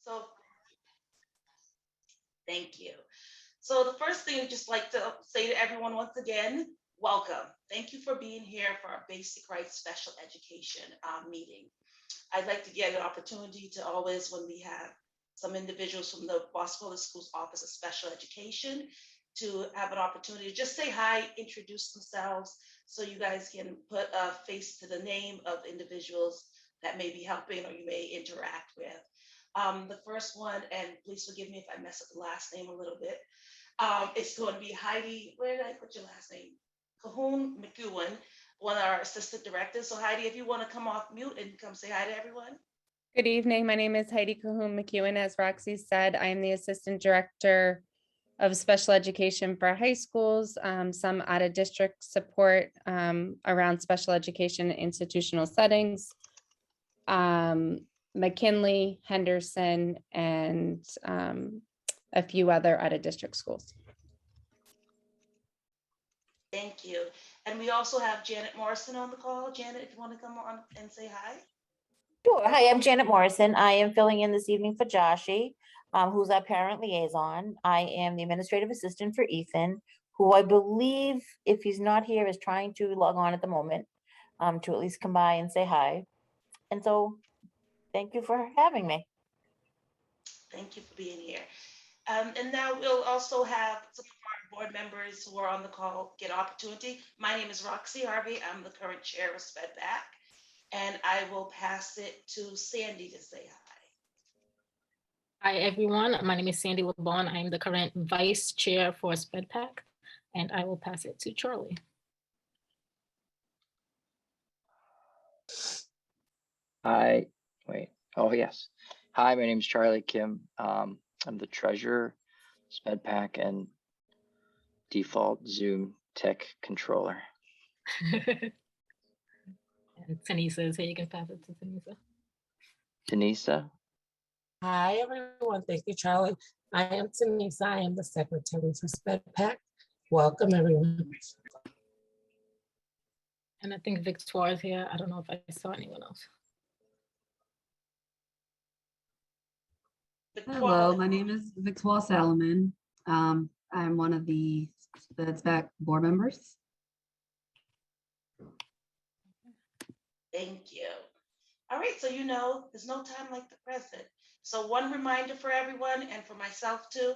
So thank you. So the first thing I'd just like to say to everyone once again, welcome. Thank you for being here for our Basic Rights Special Education meeting. I'd like to get an opportunity to always, when we have some individuals from the Boston Public Schools Office of Special Education, to have an opportunity to just say hi, introduce themselves, so you guys can put a face to the name of individuals that may be helping or you may interact with. The first one, and please forgive me if I mess up the last name a little bit, it's going to be Heidi. Where did I put your last name? Cahoon McEwen, one of our assistant directors. So Heidi, if you want to come off mute and come say hi to everyone. Good evening. My name is Heidi Cahoon McEwen. As Roxy said, I am the Assistant Director of Special Education for high schools, some out-of-district support around special education institutional settings, McKinley, Henderson, and a few other out-of-district schools. Thank you. And we also have Janet Morrison on the call. Janet, if you want to come on and say hi. Sure. Hi, I'm Janet Morrison. I am filling in this evening for Joshi, who's our parent liaison. I am the administrative assistant for Ethan, who I believe, if he's not here, is trying to log on at the moment, to at least come by and say hi. And so, thank you for having me. Thank you for being here. And now we'll also have some of our board members who are on the call get opportunity. My name is Roxy Harvey. I'm the current chair of SpEdPAC, and I will pass it to Sandy to say hi. Hi, everyone. My name is Sandy LeBon. I'm the current vice chair for SpEdPAC, and I will pass it to Charlie. Hi, wait, oh yes. Hi, my name is Charlie Kim. I'm the treasurer, SpEdPAC, and default Zoom tech controller. And Tanisa is here. You can pass it to Tanisa. Tanisa? Hi, everyone. Thank you, Charlie. I am Tanisa. I am the secretary for SpEdPAC. Welcome, everyone. And I think Victoire is here. I don't know if I saw anyone else. Hello, my name is Victoire Salomon. I'm one of the SpEdPAC board members. Thank you. All right, so there's no time like the present. So one reminder for everyone and for myself too,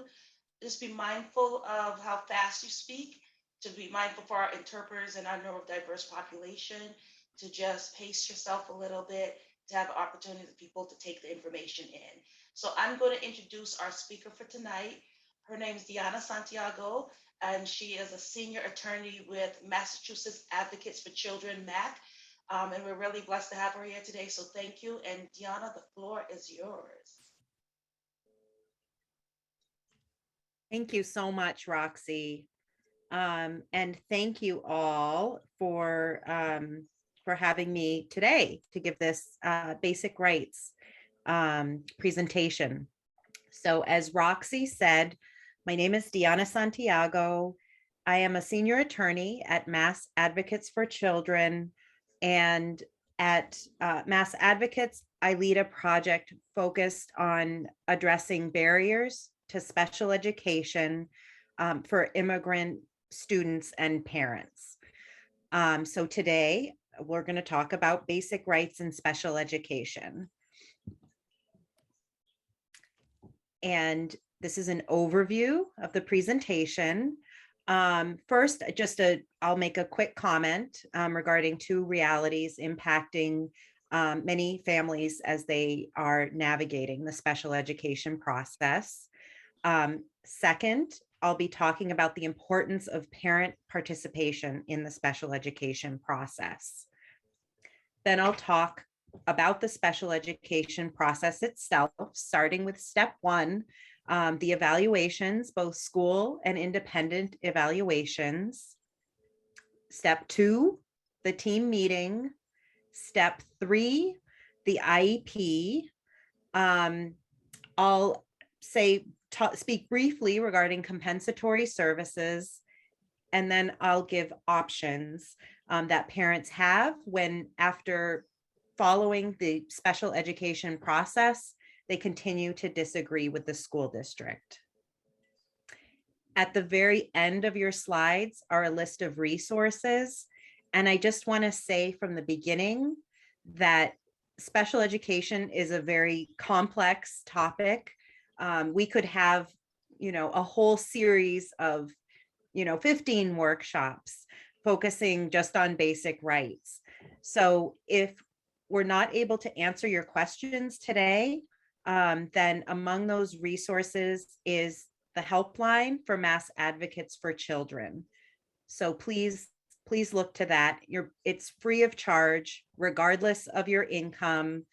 just be mindful of how fast you speak, to be mindful for our interpreters and our neurodiverse population, to just pace yourself a little bit, to have opportunity for people to take the information in. So I'm going to introduce our speaker for tonight. Her name is Diana Santiago, and she is a senior attorney with Massachusetts Advocates for Children, MAC. And we're really blessed to have her here today. So thank you. And Diana, the floor is yours. Thank you so much, Roxy. And thank you all for having me today to give this basic rights presentation. So as Roxy said, my name is Diana Santiago. I am a senior attorney at Mass Advocates for Children. And at Mass Advocates, I lead a project focused on addressing barriers to special education for immigrant students and parents. So today, we're going to talk about basic rights in special education. And this is an overview of the presentation. First, I'll make a quick comment regarding two realities impacting many families as they are navigating the special education process. Second, I'll be talking about the importance of parent participation in the special education process. Then I'll talk about the special education process itself, starting with step one, the evaluations, both school and independent evaluations. Step two, the team meeting. Step three, the IEP. I'll speak briefly regarding compensatory services, and then I'll give options that parents have when, after following the special education process, they continue to disagree with the school district. At the very end of your slides are a list of resources. And I just want to say from the beginning that special education is a very complex topic. We could have, a whole series of, 15 workshops focusing just on basic rights. So if we're not able to answer your questions today, then among those resources is the helpline for Mass Advocates for Children. So please look to that. It's free of charge, regardless of your income.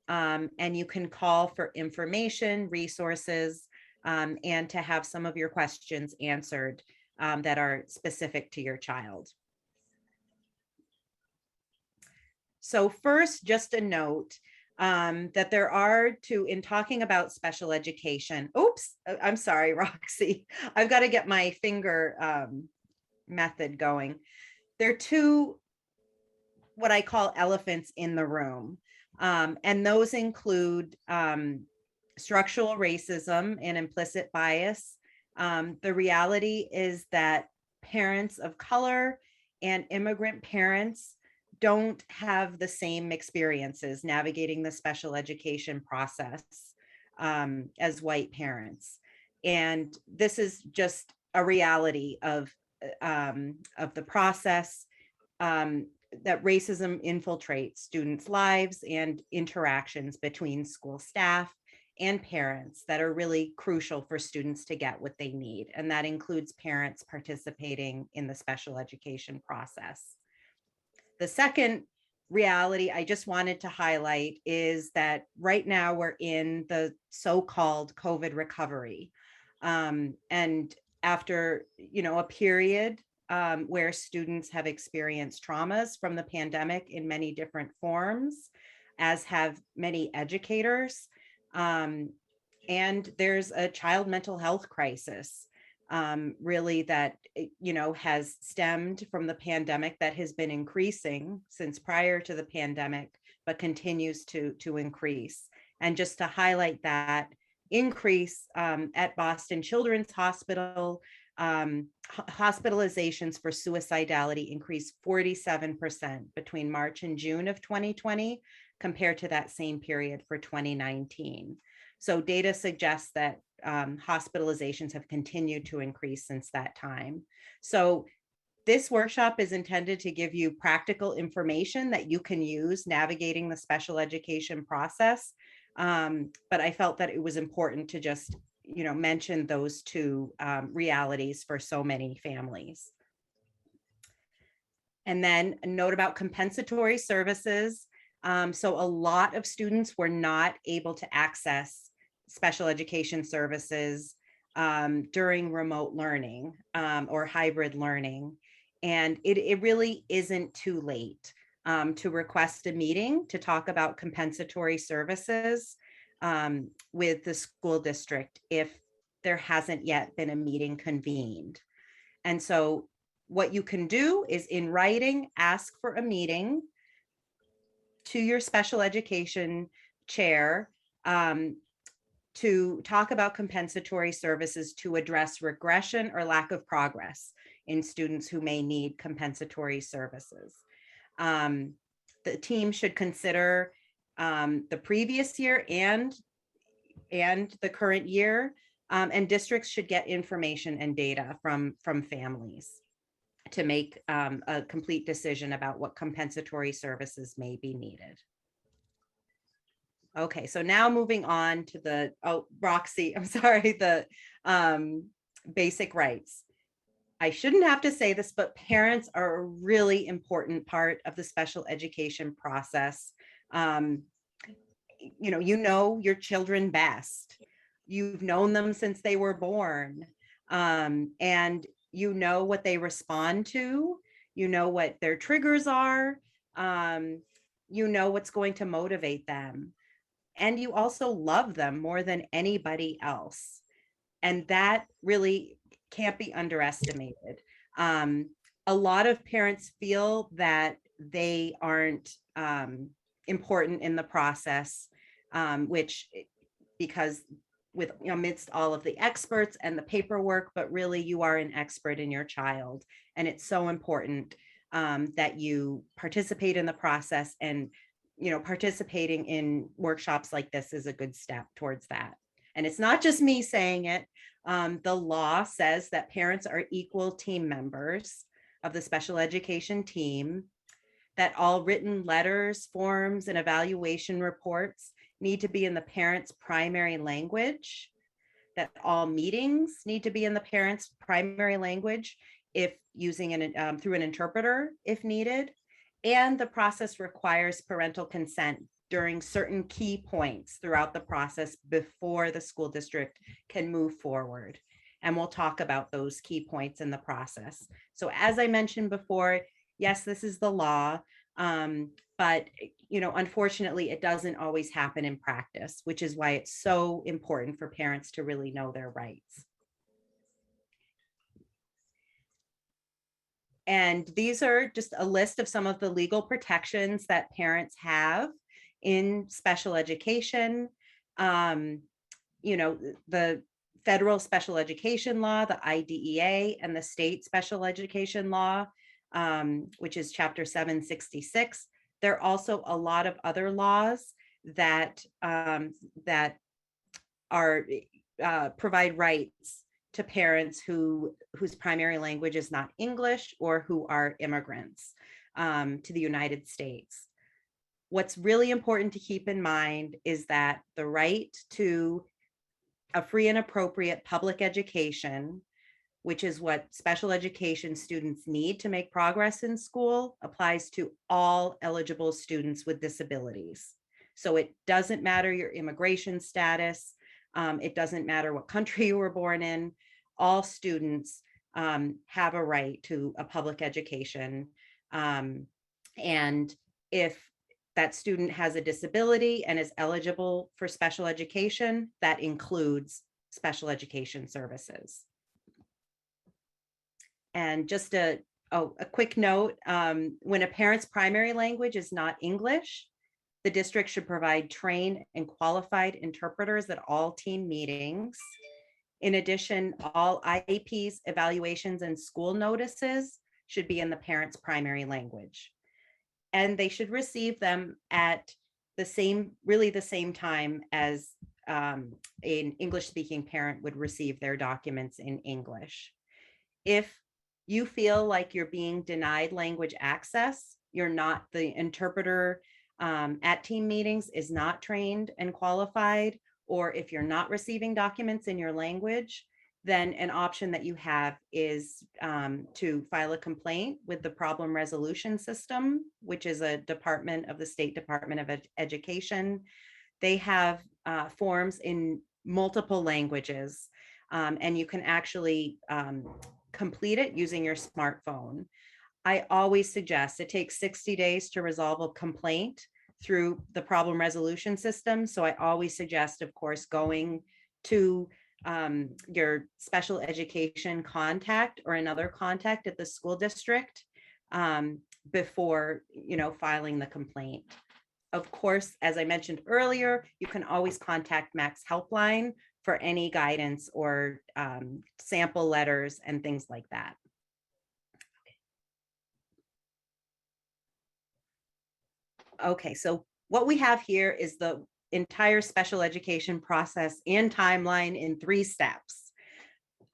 And you can call for information, resources, and to have some of your questions answered that are specific to your child. So first, just a note that there are in talking about special education. Oops, I'm sorry, Roxy. I've got to get my finger method going. There are two, what I call elephants in the room. And those include structural racism and implicit bias. The reality is that parents of color and immigrant parents don't have the same experiences navigating the special education process as white parents. And this is just a reality of the process, that racism infiltrates students' lives and interactions between school staff and parents that are really crucial for students to get what they need. And that includes parents participating in the special education process. The second reality I just wanted to highlight is that right now we're in the so-called COVID recovery. And after, a period where students have experienced traumas from the pandemic in many different forms, as have many educators. And there's a child mental health crisis, really that, has stemmed from the pandemic that has been increasing since prior to the pandemic, but continues to increase. And just to highlight that increase at Boston Children's Hospital, hospitalizations for suicidality increased 47% between March and June of 2020 compared to that same period for 2019. So data suggests that hospitalizations have continued to increase since that time. So this workshop is intended to give you practical information that you can use navigating the special education process. But I felt that it was important to just, mention those two realities for so many families. And then a note about compensatory services. So a lot of students were not able to access special education services during remote learning or hybrid learning. And it really isn't too late to request a meeting to talk about compensatory services with the school district if there hasn't yet been a meeting convened. And so what you can do is in writing, ask for a meeting to your special education chair to talk about compensatory services to address regression or lack of progress in students who may need compensatory services. The team should consider the previous year and the current year, and districts should get information and data from families to make a complete decision about what compensatory services may be needed. Okay, so now moving on to the, Roxy, I'm sorry, the basic rights. I shouldn't have to say this, but parents are a really important part of the special education process. You know your children best. You've known them since they were born. And you know what they respond to. You know what their triggers are. You know what's going to motivate them. And you also love them more than anybody else. And that really can't be underestimated. A lot of parents feel that they aren't important in the process, which because with amidst all of the experts and the paperwork, but really you are an expert in your child. And it's so important that you participate in the process, and participating in workshops like this is a good step towards that. And it's not just me saying it. The law says that parents are equal team members of the special education team, that all written letters, forms, and evaluation reports need to be in the parent's primary language, that all meetings need to be in the parent's primary language if using through an interpreter if needed, and the process requires parental consent during certain key points throughout the process before the school district can move forward. And we'll talk about those key points in the process. So as I mentioned before, yes, this is the law, but unfortunately, it doesn't always happen in practice, which is why it's so important for parents to really know their rights. And these are just a list of some of the legal protections that parents have in special education. The federal special education law, the IDEA, and the state special education law, which is Chapter 766. There are also a lot of other laws that provide rights to parents whose primary language is not English or who are immigrants to the United States. What's really important to keep in mind is that the right to a free and appropriate public education, which is what special education students need to make progress in school, applies to all eligible students with disabilities. So it doesn't matter your immigration status. It doesn't matter what country you were born in. All students have a right to a public education. And if that student has a disability and is eligible for special education, that includes special education services. And just a quick note, when a parent's primary language is not English, the district should provide trained and qualified interpreters at all team meetings. In addition, all IEPs, evaluations, and school notices should be in the parent's primary language. And they should receive them at the same time as an English-speaking parent would receive their documents in English. If you feel like you're being denied language access, the interpreter at team meetings is not trained and qualified, or if you're not receiving documents in your language, then an option that you have is to file a complaint with the problem resolution system, which is a department of the State Department of Education. They have forms in multiple languages, and you can actually complete it using your smartphone. I always suggest it takes 60 days to resolve a complaint through the problem resolution system. So I always suggest, of course, going to your special education contact or another contact at the school district before filing the complaint. Of course, as I mentioned earlier, you can always contact Max Helpline for any guidance or sample letters and things like that. Okay, so what we have here is the entire special education process and timeline in 3 steps.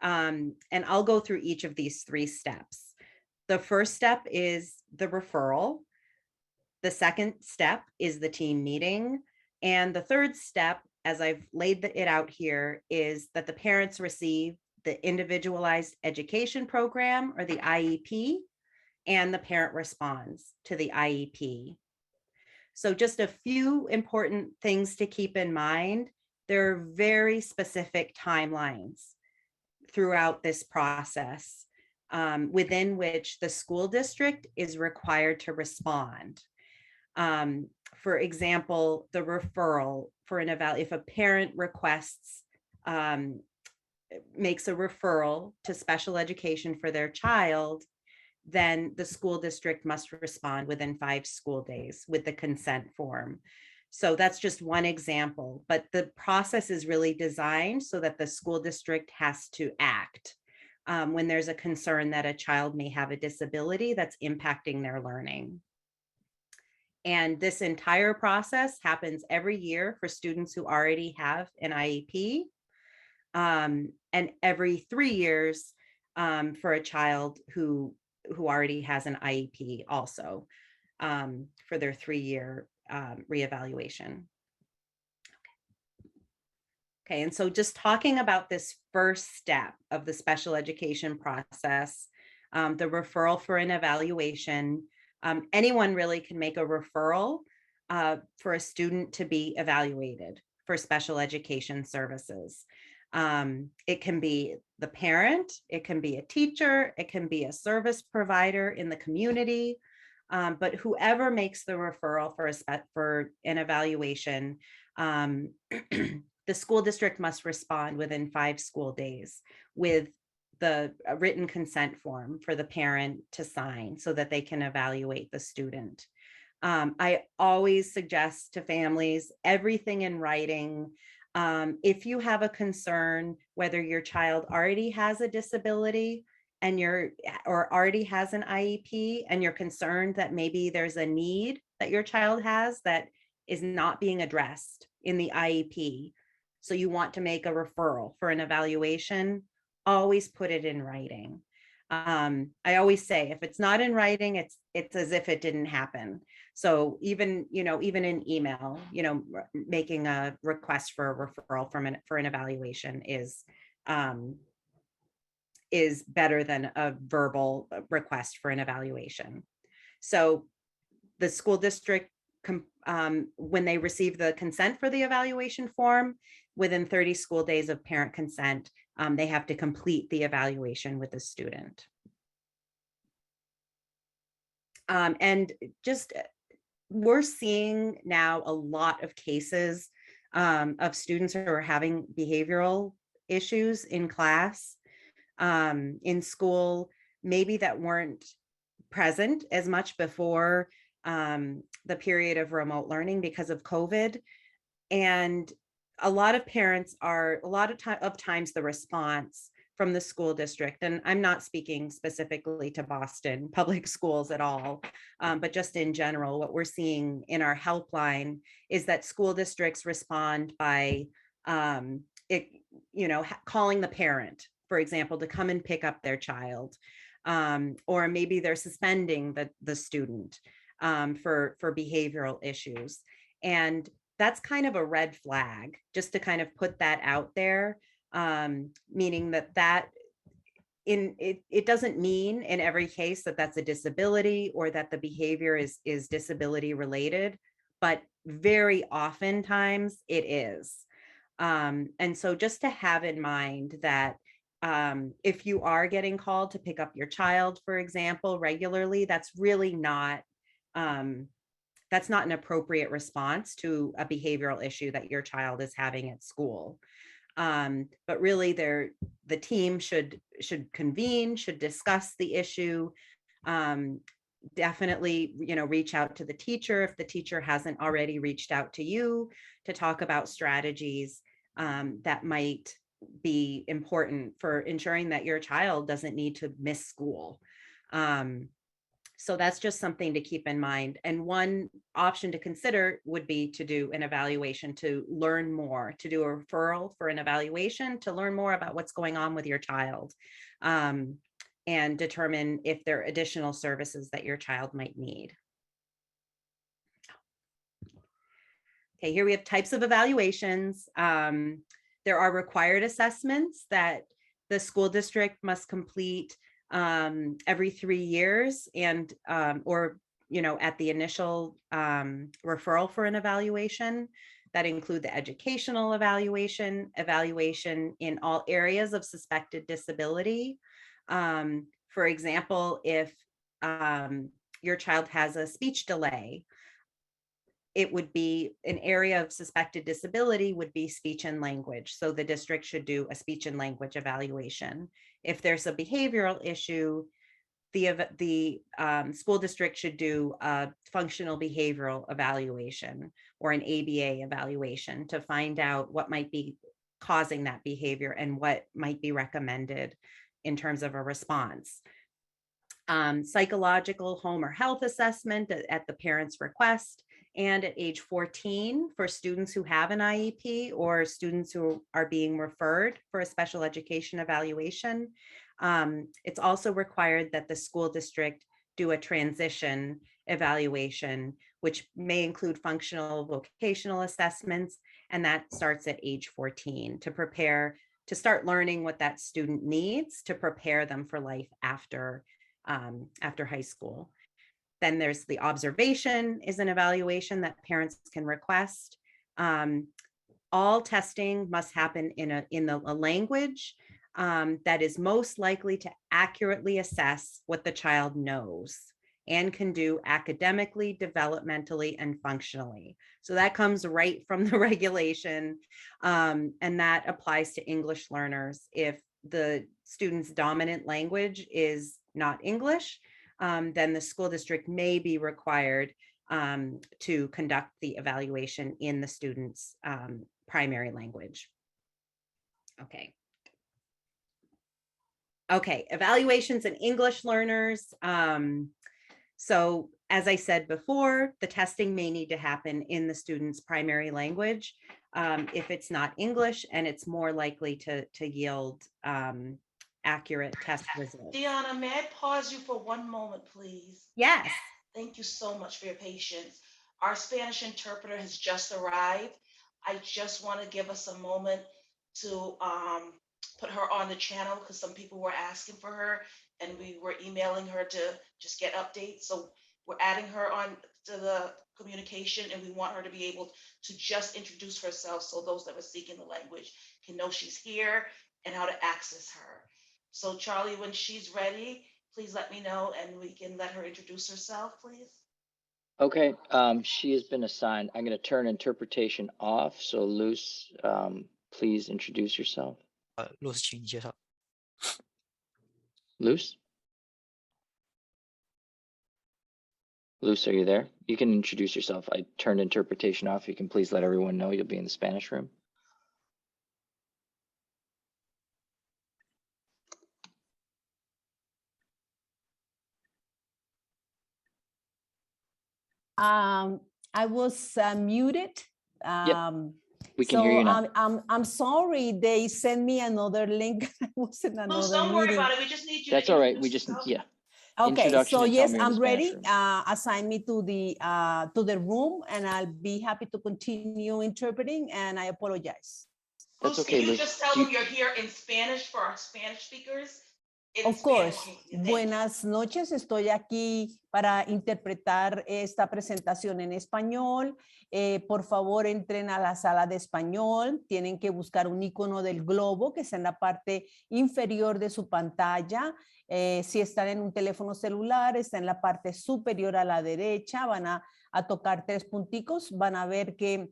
And I'll go through each of these 3 steps. The first step is the referral. The second step is the team meeting. And the third step, as I've laid it out here, is that the parents receive the individualized education program, or the IEP, and the parent responds to the IEP. So just a few important things to keep in mind. There are very specific timelines throughout this process within which the school district is required to respond. For example, the referral for an if a parent requests, makes a referral to special education for their child, then the school district must respond within 5 school days with the consent form. So that's just one example, but the process is really designed so that the school district has to act when there's a concern that a child may have a disability that's impacting their learning. And this entire process happens every year for students who already have an IEP, and every 3 years for a child who already has an IEP also, for their 3-year reevaluation. Okay, and so just talking about this first step of the special education process, the referral for an evaluation, anyone really can make a referral for a student to be evaluated for special education services. It can be the parent, it can be a teacher, it can be a service provider in the community, but whoever makes the referral for an evaluation, the school district must respond within 5 school days with the written consent form for the parent to sign so that they can evaluate the student. I always suggest to families everything in writing. If you have a concern, whether your child already has a disability or already has an IEP, and you're concerned that maybe there's a need that your child has that is not being addressed in the IEP, so you want to make a referral for an evaluation, always put it in writing. I always say, if it's not in writing, it's as if it didn't happen. So even in email, making a request for a referral for an evaluation is better than a verbal request for an evaluation. So the school district, when they receive the consent for the evaluation form, within 30 school days of parent consent, they have to complete the evaluation with the student. And just, we're seeing now a lot of cases of students who are having behavioral issues in class, in school, maybe that weren't present as much before the period of remote learning because of COVID. And a lot of parents are, of times the response from the school district, and I'm not speaking specifically to Boston public schools at all, but just in general, what we're seeing in our helpline is that school districts respond by calling the parent, for example, to come and pick up their child, or maybe they're suspending the student for behavioral issues. And that's kind of a red flag, just to kind of put that out there, meaning that it doesn't mean in every case that that's a disability or that the behavior is disability related, but very oftentimes it is. And so just to have in mind that if you are getting called to pick up your child, for example, regularly, that's really not an appropriate response to a behavioral issue that your child is having at school. But really the team should convene, should discuss the issue. Definitely, reach out to the teacher if the teacher hasn't already reached out to you to talk about strategies that might be important for ensuring that your child doesn't need to miss school. So that's just something to keep in mind. And one option to consider would be to do an evaluation, to learn more, to do a referral for an evaluation, to learn more about what's going on with your child, and determine if there are additional services that your child might need. Okay, here we have types of evaluations. There are required assessments that the school district must complete every 3 years, and or at the initial referral for an evaluation that include the educational evaluation in all areas of suspected disability. For example, if your child has a speech delay, it would be an area of suspected disability would be speech and language. So the district should do a speech and language evaluation. If there's a behavioral issue, the school district should do a functional behavioral evaluation or an ABA evaluation to find out what might be causing that behavior and what might be recommended in terms of a response. Psychological home or health assessment at the parent's request, and at age 14 for students who have an IEP or students who are being referred for a special education evaluation. It's also required that the school district do a transition evaluation, which may include functional vocational assessments, and that starts at age 14 to prepare, to start learning what that student needs to prepare them for life after high school. Then there's the observation is an evaluation that parents can request. All testing must happen in a language that is most likely to accurately assess what the child knows and can do academically, developmentally, and functionally. So that comes right from the regulation, and that applies to English learners. If the student's dominant language is not English, then the school district may be required to conduct the evaluation in the student's primary language. Okay, evaluations in English learners. So as I said before, the testing may need to happen in the student's primary language if it's not English, and it's more likely to yield accurate test results. Deanna, may I pause you for one moment, please? Yes. Thank you so much for your patience. Our Spanish interpreter has just arrived. I just want to give us a moment to put her on the channel because some people were asking for her and we were emailing her to just get updates. So we're adding her on to the communication, and we want her to be able to just introduce herself so those that are speaking the language can know she's here and how to access her. So Charlie, when she's ready, please let me know and we can let her introduce herself, please. Okay, she has been assigned. I'm going to turn interpretation off. So Luz, please introduce yourself. Luz, 请你介绍。 Luz? Luz, are you there? You can introduce yourself. I turned interpretation off. You can please let everyone know you'll be in the Spanish room. I was muted. We can hear you now. I'm sorry. They sent me another link. I was in another Luz, don't worry meeting. about it. We just need you. That's to all right. We introduce just, yourself. yeah. Okay, Introduction so and tell yes, me you're in the I'm Spanish ready. room. Assign me to the room, and I'll be happy to continue interpreting. And I apologize. That's Luz, okay, can you Luz. just tell them you're here in Spanish for our Spanish speakers? In Of Spanish. course. Thank you. Buenas noches. Estoy aquí para interpretar esta presentación en español. Por favor, entren a la sala de español. Tienen que buscar un icono del globo que está en la parte inferior de su pantalla. Si están en un teléfono celular, está en la parte superior a la derecha. Van a tocar 3 punticos. Van a ver que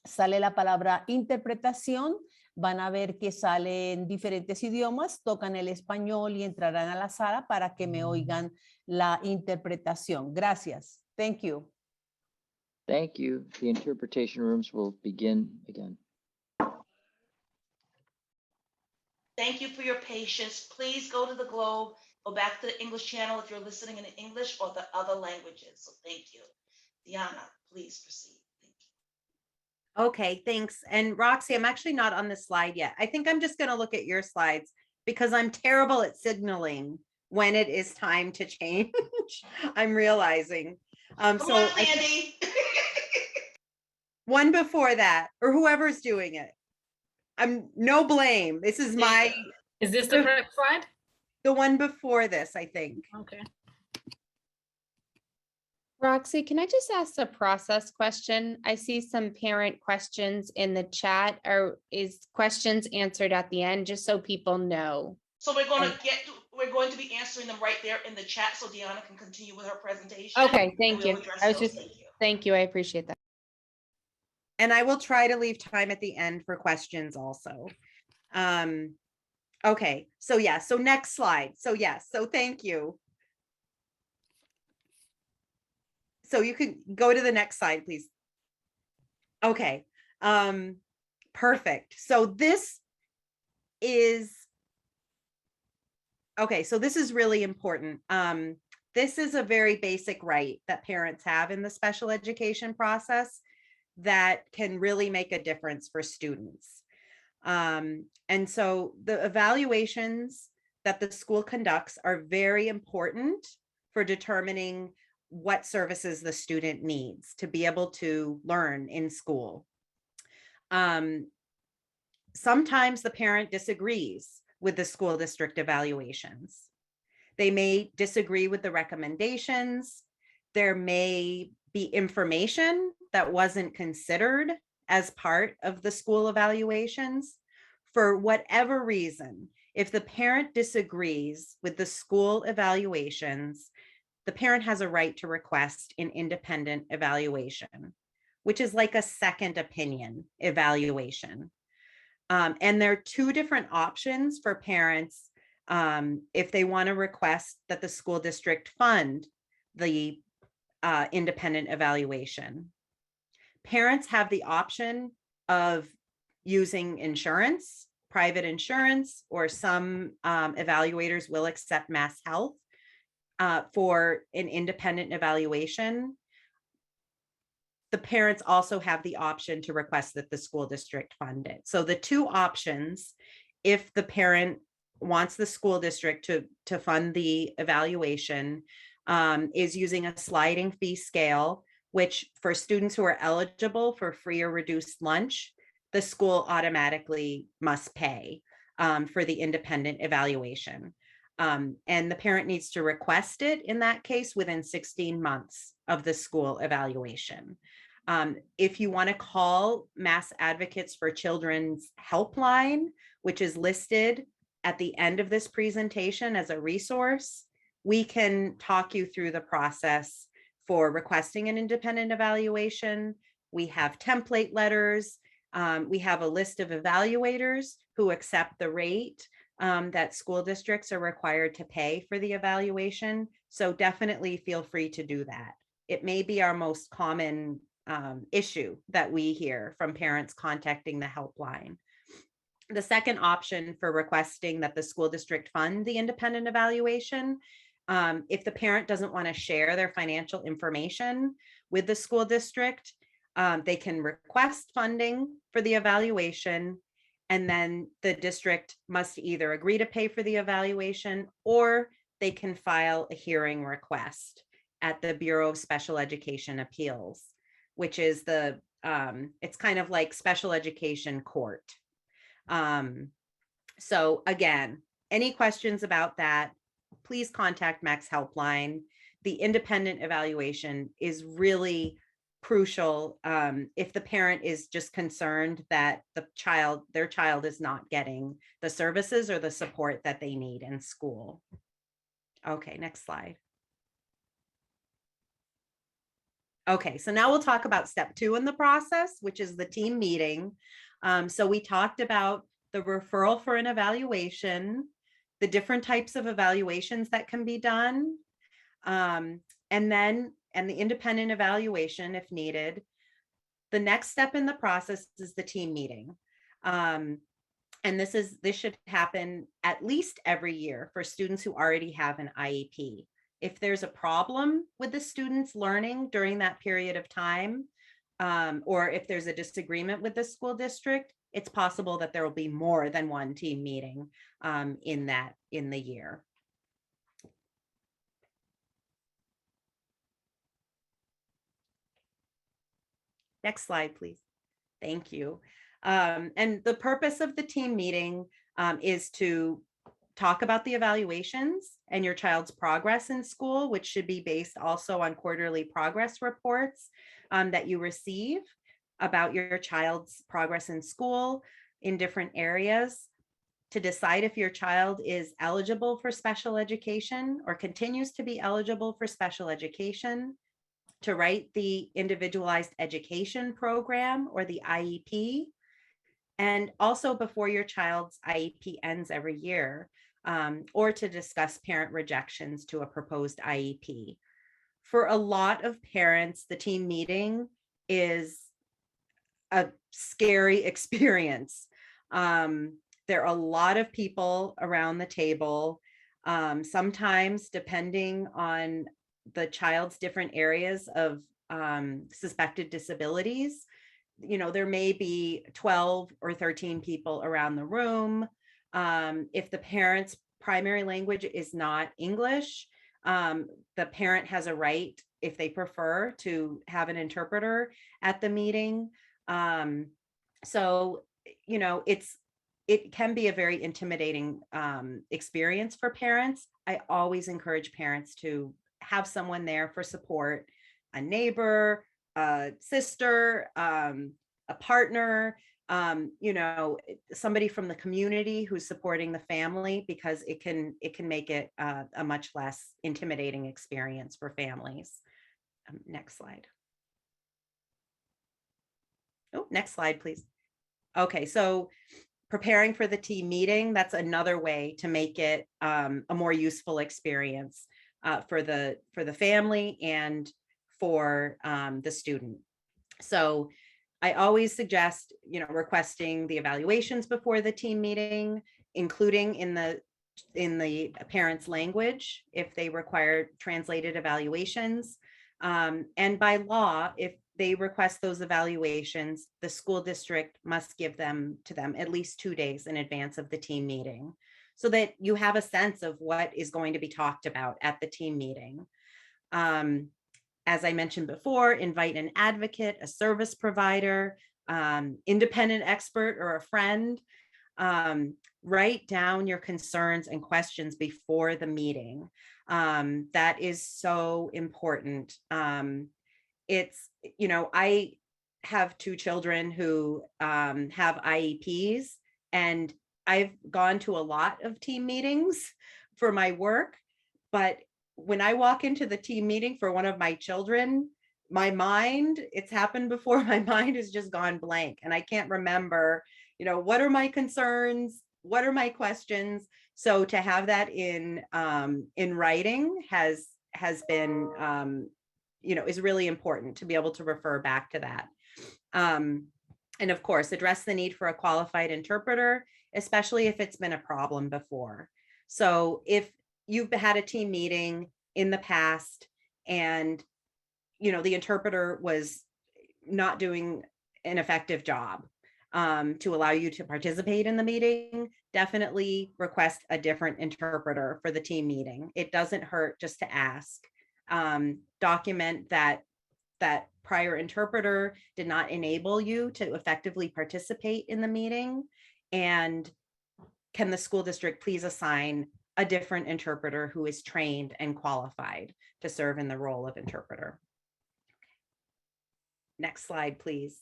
sale la palabra interpretación. Van a ver que sale en diferentes idiomas, tocan el español y entrarán a la sala para que me oigan la interpretación. Gracias. Thank you. Thank you. The interpretation rooms will begin again. Thank you for your patience. Please go to the globe, go back to the English channel if you're listening in English or the other languages. So thank you. Deanna, please proceed. Thank you. Okay, thanks. And Roxy, I'm actually not on this slide yet. I think I'm just going to look at your slides because I'm terrible at signaling when it is time to change. I'm realizing. Come on, Sandy. One before that, or whoever's doing it. I'm no blame. This is my. Is this the correct slide? The one before this, I think. Okay. Roxy, can I just ask a process question? I see some parent questions in the chat. Is questions answered at the end, just so people know? So we're going to be answering them right there in the chat so Deanna can continue with her presentation. Okay, thank you. Thank you. I appreciate that. And I will try to leave time at the end for questions also. Okay, so yeah, so next slide. So yes, so thank you. So you can go to the next slide, please. Okay, perfect. So this is, okay, so this is really important. This is a very basic right that parents have in the special education process that can really make a difference for students. And so the evaluations that the school conducts are very important for determining what services the student needs to be able to learn in school. Sometimes the parent disagrees with the school district evaluations. They may disagree with the recommendations. There may be information that wasn't considered as part of the school evaluations. For whatever reason, if the parent disagrees with the school evaluations, the parent has a right to request an independent evaluation, which is like a second opinion evaluation. And there are two different options for parents if they want to request that the school district fund the independent evaluation. Parents have the option of using insurance, private insurance, or some evaluators will accept Mass Health for an independent evaluation. The parents also have the option to request that the school district fund it. So the two options, if the parent wants the school district to fund the evaluation, is using a sliding fee scale, which for students who are eligible for free or reduced lunch, the school automatically must pay for the independent evaluation. And the parent needs to request it in that case within 16 months of the school evaluation. If you want to call Mass Advocates for Children's helpline, which is listed at the end of this presentation as a resource, we can talk you through the process for requesting an independent evaluation. We have template letters. We have a list of evaluators who accept the rate that school districts are required to pay for the evaluation. So definitely feel free to do that. It may be our most common issue that we hear from parents contacting the helpline. The second option for requesting that the school district fund the independent evaluation, if the parent doesn't want to share their financial information with the school district, they can request funding for the evaluation, and then the district must either agree to pay for the evaluation or they can file a hearing request at the Bureau of Special Education Appeals, which is the, it's kind of like special education court. So again, any questions about that, please contact Max Helpline. The independent evaluation is really crucial if the parent is just concerned that their child is not getting the services or the support that they need in school. Okay, next slide. Okay, so now we'll talk about step 2 in the process, which is the team meeting. So we talked about the referral for an evaluation, the different types of evaluations that can be done, and the independent evaluation if needed. The next step in the process is the team meeting. And this should happen at least every year for students who already have an IEP. If there's a problem with the students learning during that period of time, or if there's a disagreement with the school district, it's possible that there will be more than one team meeting in the year. Next slide, please. Thank you. And the purpose of the team meeting is to talk about the evaluations and your child's progress in school, which should be based also on quarterly progress reports that you receive about your child's progress in school in different areas, to decide if your child is eligible for special education or continues to be eligible for special education, to write the individualized education program or the IEP, and also before your child's IEP ends every year, or to discuss parent rejections to a proposed IEP. for a lot of parents, the team meeting is a scary experience. There are a lot of people around the table. Sometimes, depending on the child's different areas of suspected disabilities, there may be 12 or 13 people around the room. If the parent's primary language is not English, the parent has a right, if they prefer, to have an interpreter at the meeting. So, it can be a very intimidating experience for parents. I always encourage parents to have someone there for support, a neighbor, a sister, a partner, somebody from the community who's supporting the family, because it can make it a much less intimidating experience for families. Next slide. Oh, next slide, please. Okay, so preparing for the team meeting, that's another way to make it a more useful experience for the family and for the student. So I always suggest, requesting the evaluations before the team meeting, including in the parent's language, if they require translated evaluations. And by law, if they request those evaluations, the school district must give them to them at least 2 days in advance of the team meeting, so that you have a sense of what is going to be talked about at the team meeting. As I mentioned before, invite an advocate, a service provider, independent expert, or a friend. Write down your concerns and questions before the meeting. That is so important. I have 2 children who have IEPs, and I've gone to a lot of team meetings for my work, but when I walk into the team meeting for one of my children, my mind, it's happened before, my mind has just gone blank, and I can't remember, what are my concerns? What are my questions? So to have that in writing has been, is really important to be able to refer back to that. And of course, address the need for a qualified interpreter, especially if it's been a problem before. So if you've had a team meeting in the past and, the interpreter was not doing an effective job to allow you to participate in the meeting, definitely request a different interpreter for the team meeting. It doesn't hurt just to ask. Document that prior interpreter did not enable you to effectively participate in the meeting, and can the school district please assign a different interpreter who is trained and qualified to serve in the role of interpreter. Next slide, please.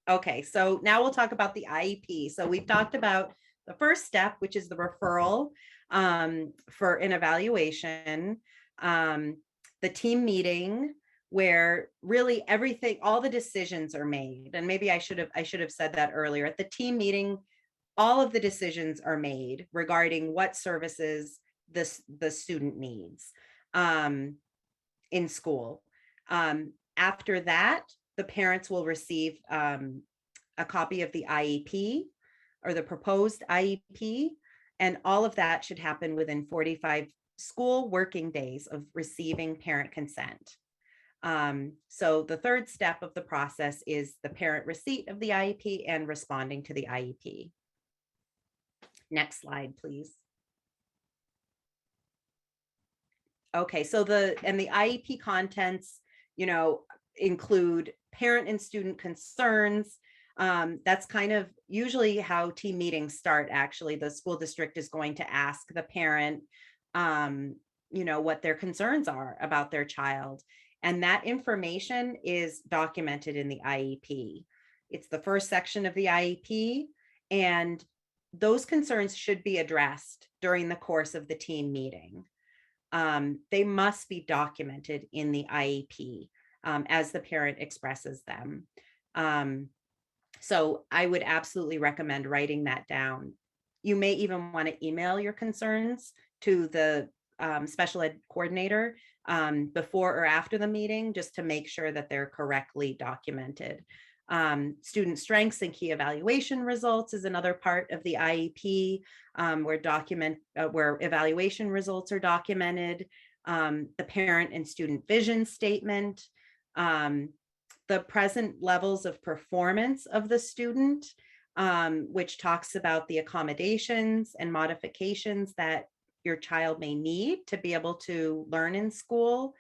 Okay, so now we'll talk about the IEP. So we've talked about the first step, which is the referral for an evaluation, the team meeting, where really everything, all the decisions are made. And maybe I should have said that earlier. At the team meeting, all of the decisions are made regarding what services the student needs in school. After that, the parents will receive a copy of the IEP or the proposed IEP, and all of that should happen within 45 school working days of receiving parent consent. So the third step of the process is the parent receipt of the IEP and responding to the IEP. Next slide, please. Okay, so the IEP contents, include parent and student concerns. That's kind of usually how team meetings start. Actually, the school district is going to ask the parent, what their concerns are about their child. And that information is documented in the IEP. It's the first section of the IEP, and those concerns should be addressed during the course of the team meeting. They must be documented in the IEP as the parent expresses them. So I would absolutely recommend writing that down. You may even want to email your concerns to the special ed coordinator before or after the meeting, just to make sure that they're correctly documented. Student strengths and key evaluation results is another part of the IEP, where evaluation results are documented. The parent and student vision statement, the present levels of performance of the student, which talks about the accommodations and modifications that your child may need to be able to learn in school,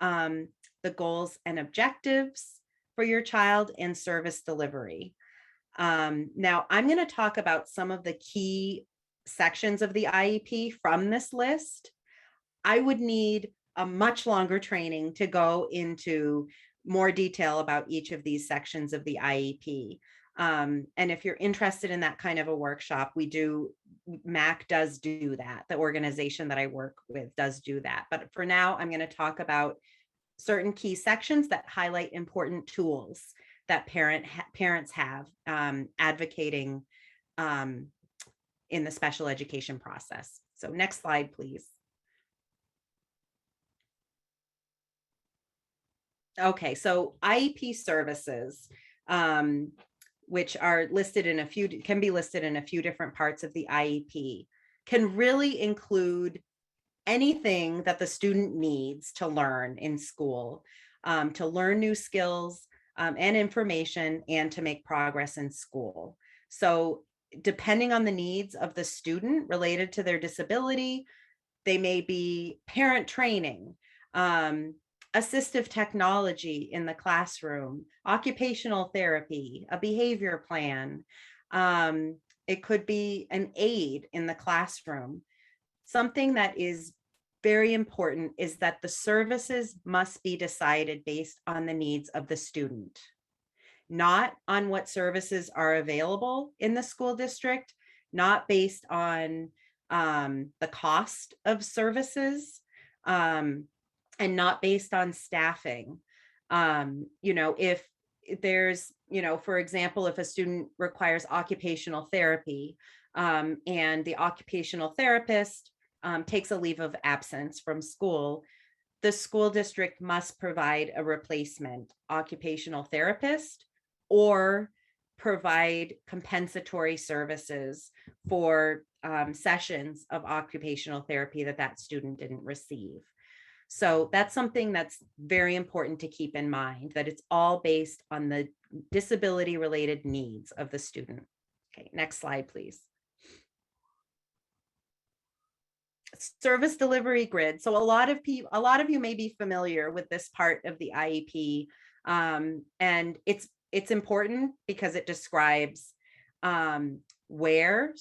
the goals and objectives for your child, and service delivery. Now, I'm going to talk about some of the key sections of the IEP from this list. I would need a much longer training to go into more detail about each of these sections of the IEP. And if you're interested in that kind of a workshop, MAC does do that. The organization that I work with does do that. But for now, I'm going to talk about certain key sections that highlight important tools that parents have advocating in the special education process. So next slide, please. Okay, so IEP services, which are listed in can be listed in a few different parts of the IEP, can really include anything that the student needs to learn in school, to learn new skills and information, and to make progress in school. So depending on the needs of the student related to their disability, they may be parent training, assistive technology in the classroom, occupational therapy, a behavior plan. It could be an aid in the classroom. Something that is very important is that the services must be decided based on the needs of the student, not on what services are available in the school district, not based on the cost of services, and not based on staffing. If there's, for example, if a student requires occupational therapy, and the occupational therapist takes a leave of absence from school, the school district must provide a replacement occupational therapist or provide compensatory services for sessions of occupational therapy that student didn't receive. So that's something that's very important to keep in mind, that it's all based on the disability related needs of the student. Okay, next slide, please. Service delivery grid. So a lot of you may be familiar with this part of the IEP, and it's important because it describes where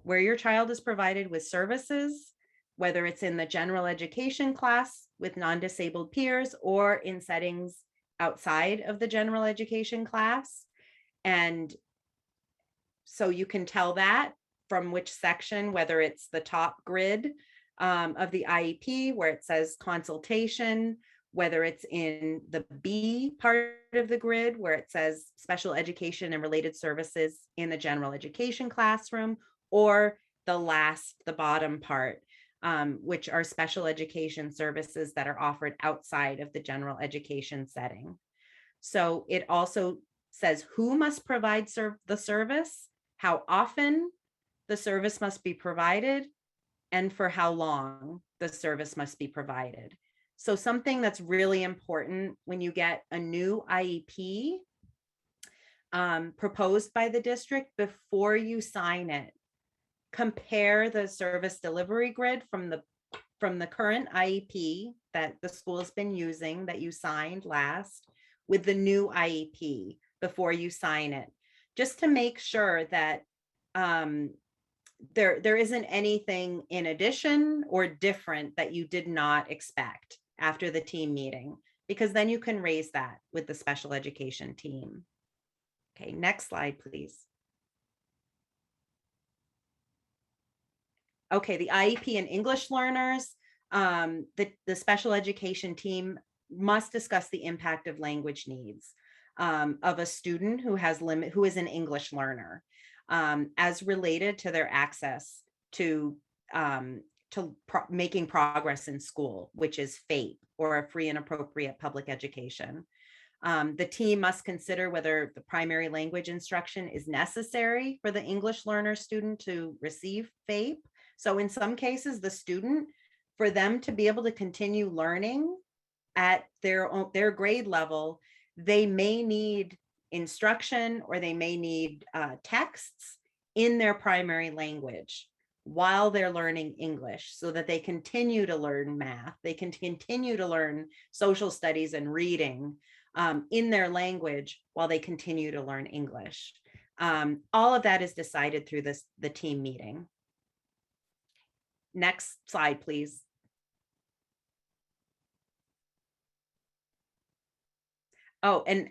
your child is provided with services, whether it's in the general education class with non-disabled peers or in settings outside of the general education class. And so you can tell that from which section, whether it's the top grid of the IEP where it says consultation, whether it's in the B part of the grid where it says special education and related services in the general education classroom, or the bottom part, which are special education services that are offered outside of the general education setting. So it also says who must provide the service, how often the service must be provided, and for how long the service must be provided. So something that's really important when you get a new IEP proposed by the district, before you sign it, compare the service delivery grid from the current IEP that the school has been using, that you signed last, with the new IEP before you sign it, just to make sure that there isn't anything in addition or different that you did not expect after the team meeting, because then you can raise that with the special education team. Okay, next slide, please. Okay, the IEP and English learners, the special education team must discuss the impact of language needs of a student who is an English learner, as related to their access to making progress in school, which is FAPE, or a free and appropriate public education. The team must consider whether the primary language instruction is necessary for the English learner student to receive FAPE. So in some cases, the student, for them to be able to continue learning at their grade level, they may need instruction, or they may need texts in their primary language while they're learning English, so that they continue to learn math, they can continue to learn social studies and reading in their language while they continue to learn English. All of that is decided through the team meeting. Next slide, please. Oh, and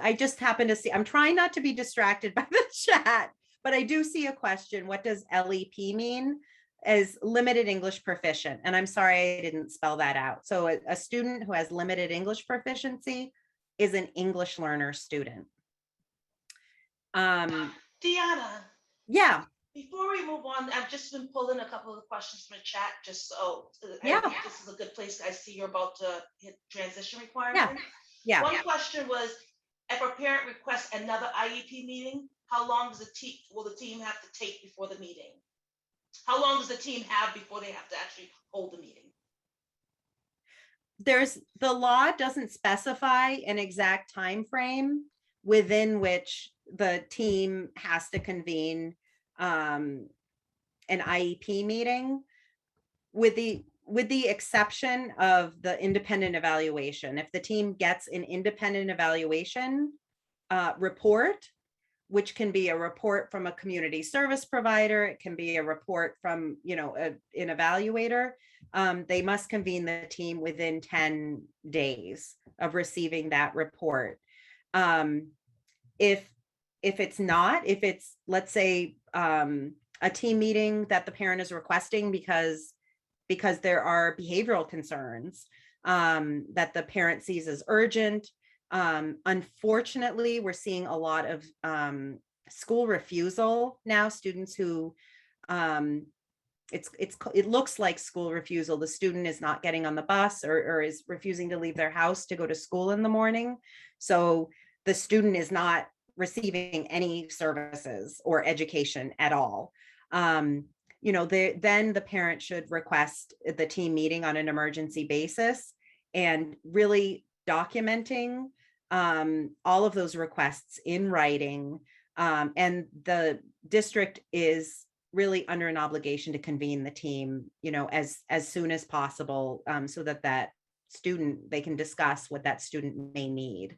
I just happened to see, I'm trying not to be distracted by the chat, but I do see a question. What does LEP mean? As limited English proficient. And I'm sorry I didn't spell that out. So a student who has limited English proficiency is an English learner student. Deanna. Yeah. Before we move on, I've just been pulling a couple of the questions from the chat, just so Yeah. I think this is a good place. I see you're about to hit transition requirements. Yeah. One question was, if a parent requests another IEP meeting, how long does will the team have to take before the meeting? How long does the team have before they have to actually hold the meeting? The law doesn't specify an exact time frame within which the team has to convene an IEP meeting, with the exception of the independent evaluation. If the team gets an independent evaluation report, which can be a report from a community service provider, it can be a report from, an evaluator, they must convene the team within 10 days of receiving that report. If it's not, if it's, let's say, a team meeting that the parent is requesting because there are behavioral concerns that the parent sees as urgent. Unfortunately, we're seeing a lot of school refusal now. Students who it looks like school refusal. The student is not getting on the bus or is refusing to leave their house to go to school in the morning. So the student is not receiving any services or education at all. Then the parent should request the team meeting on an emergency basis and really documenting all of those requests in writing. And the district is really under an obligation to convene the team, as soon as possible, so that student, they can discuss what that student may need.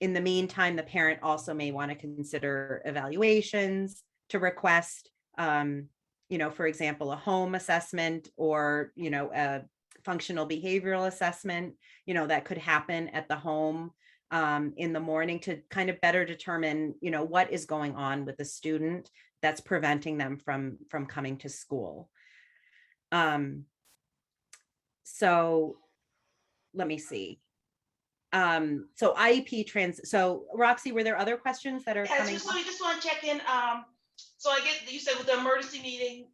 In the meantime, the parent also may want to consider evaluations to request, for example, a home assessment or, a functional behavioral assessment, that could happen at the home in the morning to kind of better determine, what is going on with the student that's preventing them from coming to school. So let me see. So IEP so Roxy, were there other questions that are coming? We just want to check in. So I get, you said with the emergency meeting,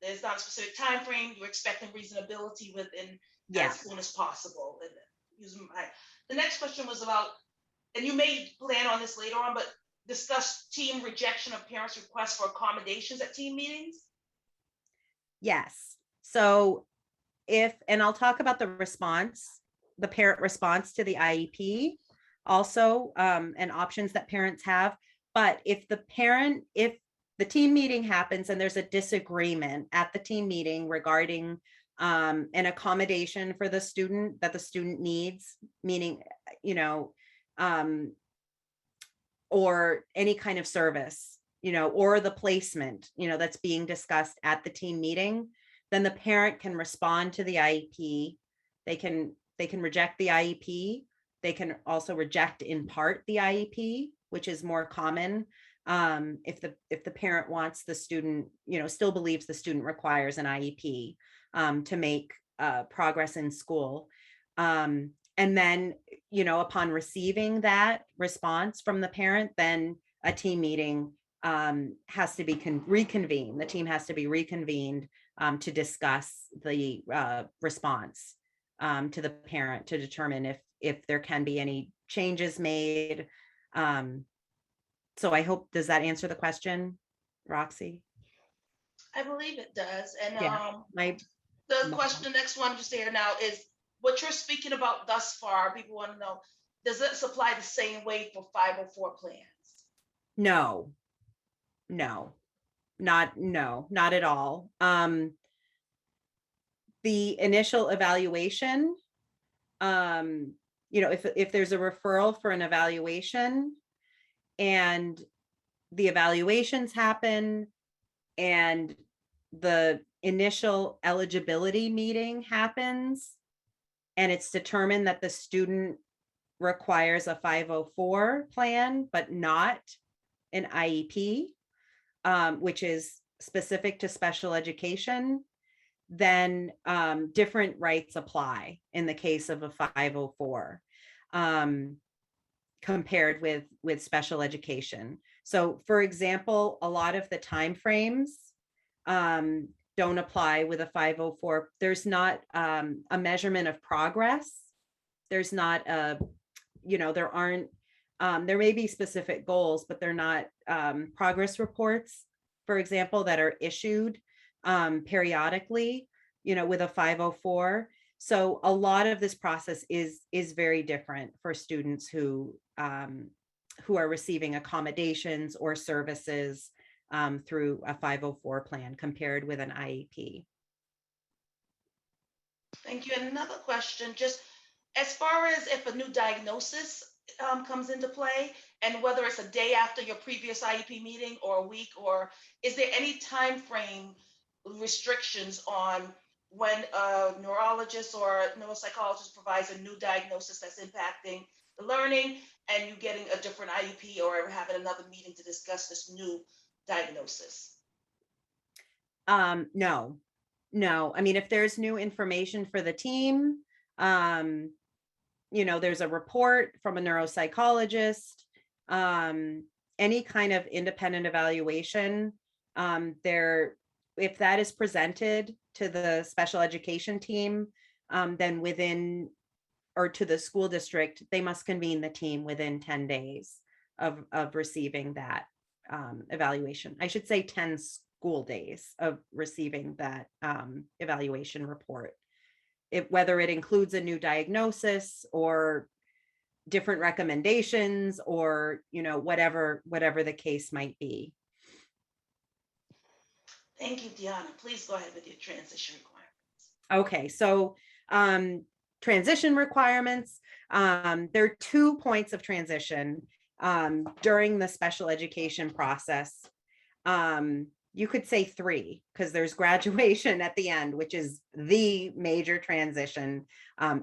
there's not a specific time frame. You're expecting reasonability within as soon as possible. The next question was about, and you may plan on this later on, but discuss team rejection of parents' requests for accommodations at team meetings. Yes. So and I'll talk about the parent response to the IEP also, and options that parents have. But if the team meeting happens and there's a disagreement at the team meeting regarding an accommodation for the student that the student needs, meaning, or any kind of service, or the placement, that's being discussed at the team meeting, then the parent can respond to the IEP. They can reject the IEP. They can also reject in part the IEP, which is more common if the parent wants the student, still believes the student requires an IEP to make progress in school. And then, upon receiving that response from the parent, then a team meeting has to be reconvened. The team has to be reconvened to discuss the response to the parent to determine if there can be any changes made. So I hope, does that answer the question, Roxy? I believe it does. And Yeah, the next one just here now is what you're speaking about thus far. People want to know, does this apply the same way for 504 plans? No, not at all. The initial evaluation, if there's a referral for an evaluation and the evaluations happen and the initial eligibility meeting happens and it's determined that the student requires a 504 plan, but not an IEP, which is specific to special education, then different rights apply in the case of a 504 compared with special education. So for example, a lot of the timeframes don't apply with a 504. There's not a measurement of progress. There's not there aren't, there may be specific goals, but they're not progress reports, for example, that are issued periodically, with a 504. So a lot of this process is very different for students who are receiving accommodations or services through a 504 plan compared with an IEP. Thank you. And another question, just as far as if a new diagnosis comes into play, and whether it's a day after your previous IEP meeting or a week, or is there any time frame restrictions on when a neurologist or a neuropsychologist provides a new diagnosis that's impacting the learning and you getting a different IEP or having another meeting to discuss this new diagnosis? No. I mean, if there's new information for the team, there's a report from a neuropsychologist, any kind of independent evaluation, if that is presented to the special education team, then or to the school district, they must convene the team within 10 days of receiving that evaluation. I should say 10 school days of receiving that evaluation report. Whether it includes a new diagnosis or different recommendations or, whatever the case might be. Thank you, Deanna. Please go ahead with your transition requirements. Okay, so transition requirements, there are 2 points of transition during the special education process. You could say 3, because there's graduation at the end, which is the major transition,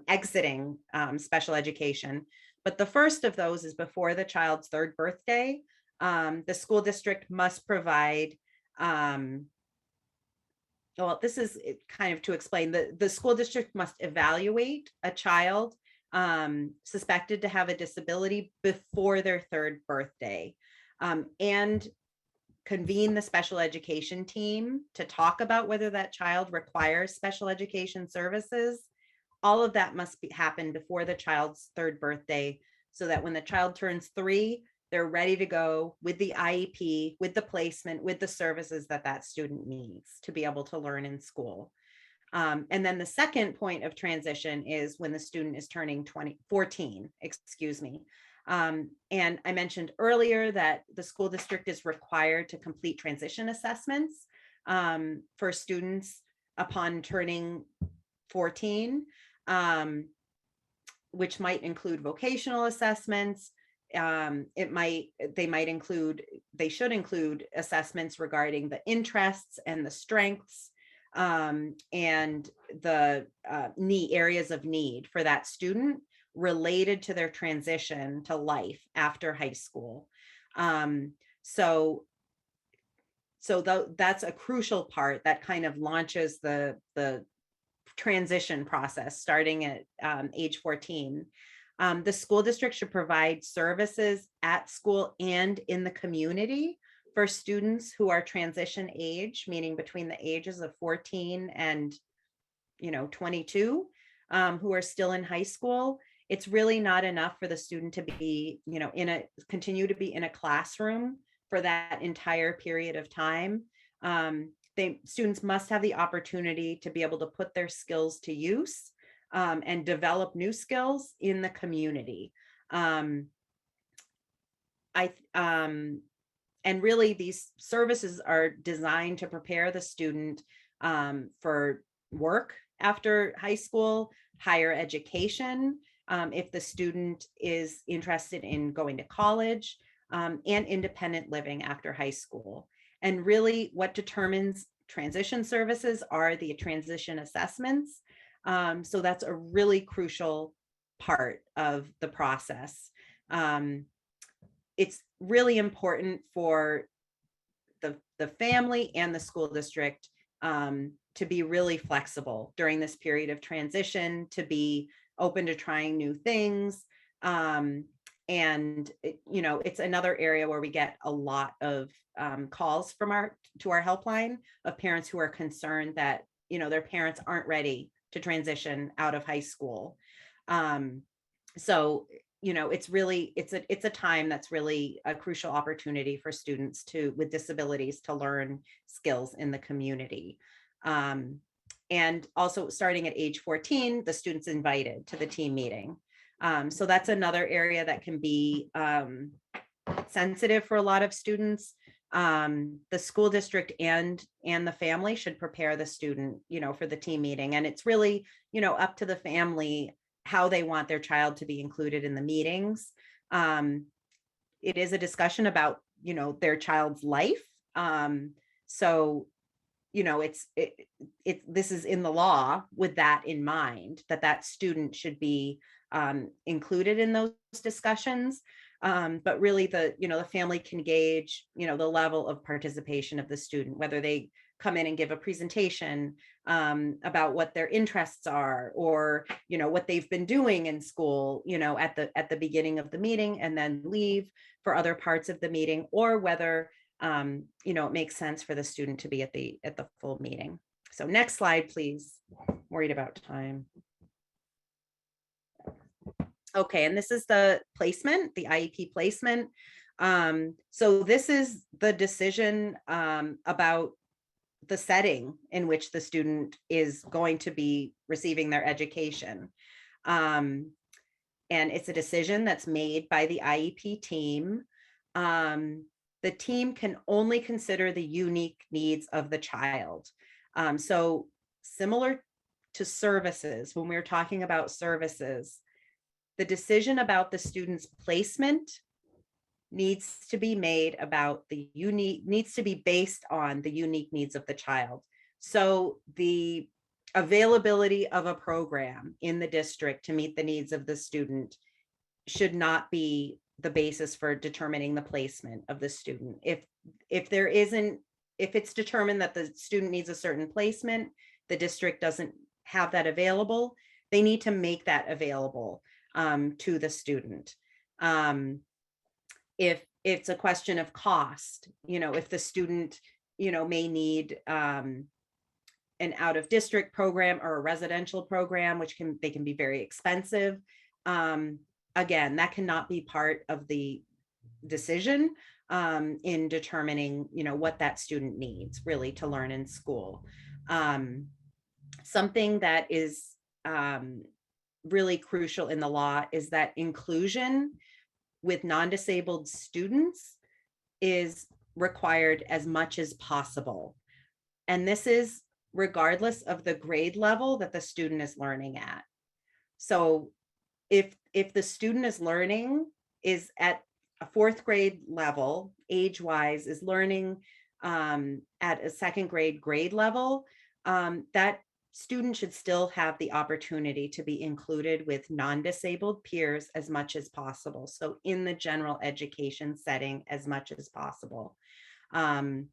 exiting special education. But the first of those is before the child's 3rd birthday. The school district must provide, well, this is kind of to explain, the school district must evaluate a child suspected to have a disability before their 3rd birthday, and convene the special education team to talk about whether that child requires special education services. All of that must happen before the child's 3rd birthday, so that when the child turns 3, they're ready to go with the IEP, with the placement, with the services that student needs to be able to learn in school. And then the second point of transition is when the student is turning 14, excuse me. And I mentioned earlier that the school district is required to complete transition assessments for students upon turning 14, which might include vocational assessments. They should include assessments regarding the interests and the strengths and the areas of need for that student related to their transition to life after high school. So that's a crucial part that kind of launches the transition process starting at age 14. The school district should provide services at school and in the community for students who are transition age, meaning between the ages of 14 and 22, who are still in high school, it's really not enough for the student to be, continue to be in a classroom for that entire period of time. Students must have the opportunity to be able to put their skills to use and develop new skills in the community. And really, these services are designed to prepare the student for work after high school, higher education, if the student is interested in going to college, and independent living after high school. And really, what determines transition services are the transition assessments. So that's a really crucial part of the process. It's really important for the family and the school district to be really flexible during this period of transition, to be open to trying new things. And it's another area where we get a lot of calls from our helpline of parents who are concerned that their parents aren't ready to transition out of high school. So it's a time that's really a crucial opportunity for students with disabilities to learn skills in the community. And also, starting at age 14, the student's invited to the team meeting. So that's another area that can be sensitive for a lot of students. The school district and the family should prepare the student, for the team meeting. And it's really, up to the family how they want their child to be included in the meetings. It is a discussion about, their child's life. So this is in the law with that in mind, that student should be included in those discussions. But really, the family can gauge, the level of participation of the student, whether they come in and give a presentation about what their interests are, or what they've been doing in school, at the beginning of the meeting, and then leave for other parts of the meeting, or whether it makes sense for the student to be at the full meeting. So next slide, please. Worried about time. Okay, and this is the placement, the IEP placement. So this is the decision about the setting in which the student is going to be receiving their education. And it's a decision that's made by the IEP team. The team can only consider the unique needs of the child. So similar to services, when we're talking about services, the decision about the student's placement needs to be made about needs to be based on the unique needs of the child. So the availability of a program in the district to meet the needs of the student should not be the basis for determining the placement of the student. If it's determined that the student needs a certain placement, the district doesn't have that available, they need to make that available to the student. If it's a question of cost, if the student, may need an out of district program or a residential program, they can be very expensive. Again, that cannot be part of the decision in determining, what that student needs really to learn in school. Something that is really crucial in the law is that inclusion with non-disabled students is required as much as possible. And this is regardless of the grade level that the student is learning at. So if the student is at a fourth grade level, age-wise, is learning at a second grade level, that student should still have the opportunity to be included with non-disabled peers as much as possible. So in the general education setting as much as possible. And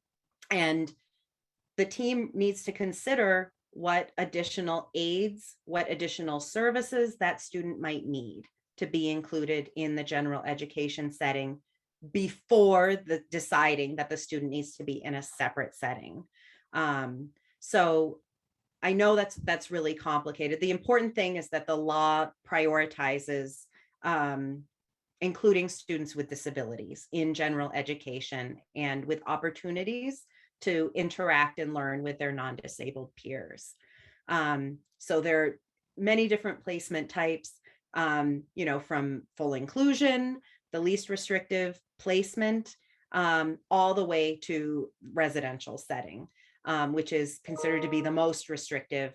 the team needs to consider what additional aids, what additional services that student might need to be included in the general education setting before deciding that the student needs to be in a separate setting. So I know that's really complicated. The important thing is that the law prioritizes including students with disabilities in general education and with opportunities to interact and learn with their non-disabled peers. So there are many different placement types, from full inclusion, the least restrictive placement, all the way to residential setting, which is considered to be the most restrictive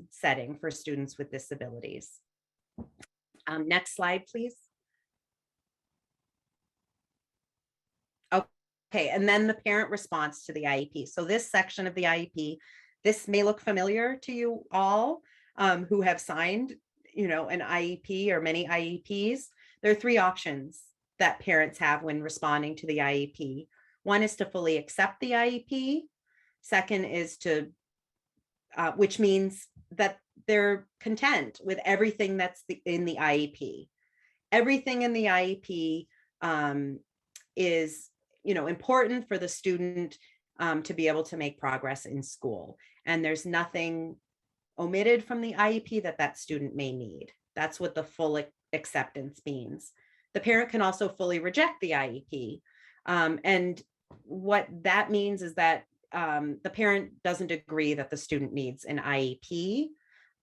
setting for students with disabilities. Next slide, please. Okay, and then the parent response to the IEP. So this section of the IEP, this may look familiar to you all who have signed, an IEP or many IEPs. There are three options that parents have when responding to the IEP. One is to fully accept the IEP. Second is to, which means that they're content with everything that's in the IEP. Everything in the IEP is, important for the student to be able to make progress in school. And there's nothing omitted from the IEP that student may need. That's what the full acceptance means. The parent can also fully reject the IEP. And what that means is that the parent doesn't agree that the student needs an IEP.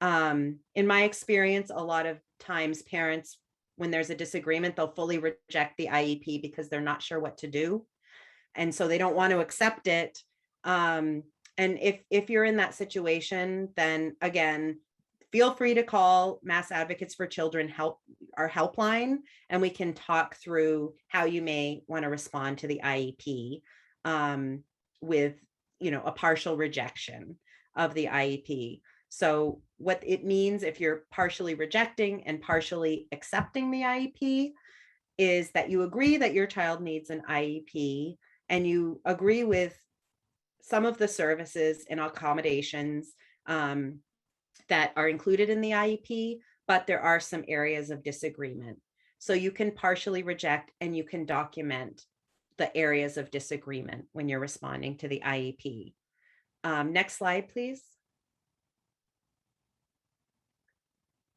In my experience, a lot of times parents, when there's a disagreement, they'll fully reject the IEP because they're not sure what to do. And so they don't want to accept it. And if you're in that situation, then again, feel free to call Mass Advocates for Children our helpline, and we can talk through how you may want to respond to the IEP with, a partial rejection of the IEP. So what it means if you're partially rejecting and partially accepting the IEP is that you agree that your child needs an IEP and you agree with some of the services and accommodations that are included in the IEP, but there are some areas of disagreement. So you can partially reject and you can document the areas of disagreement when you're responding to the IEP. Next slide, please.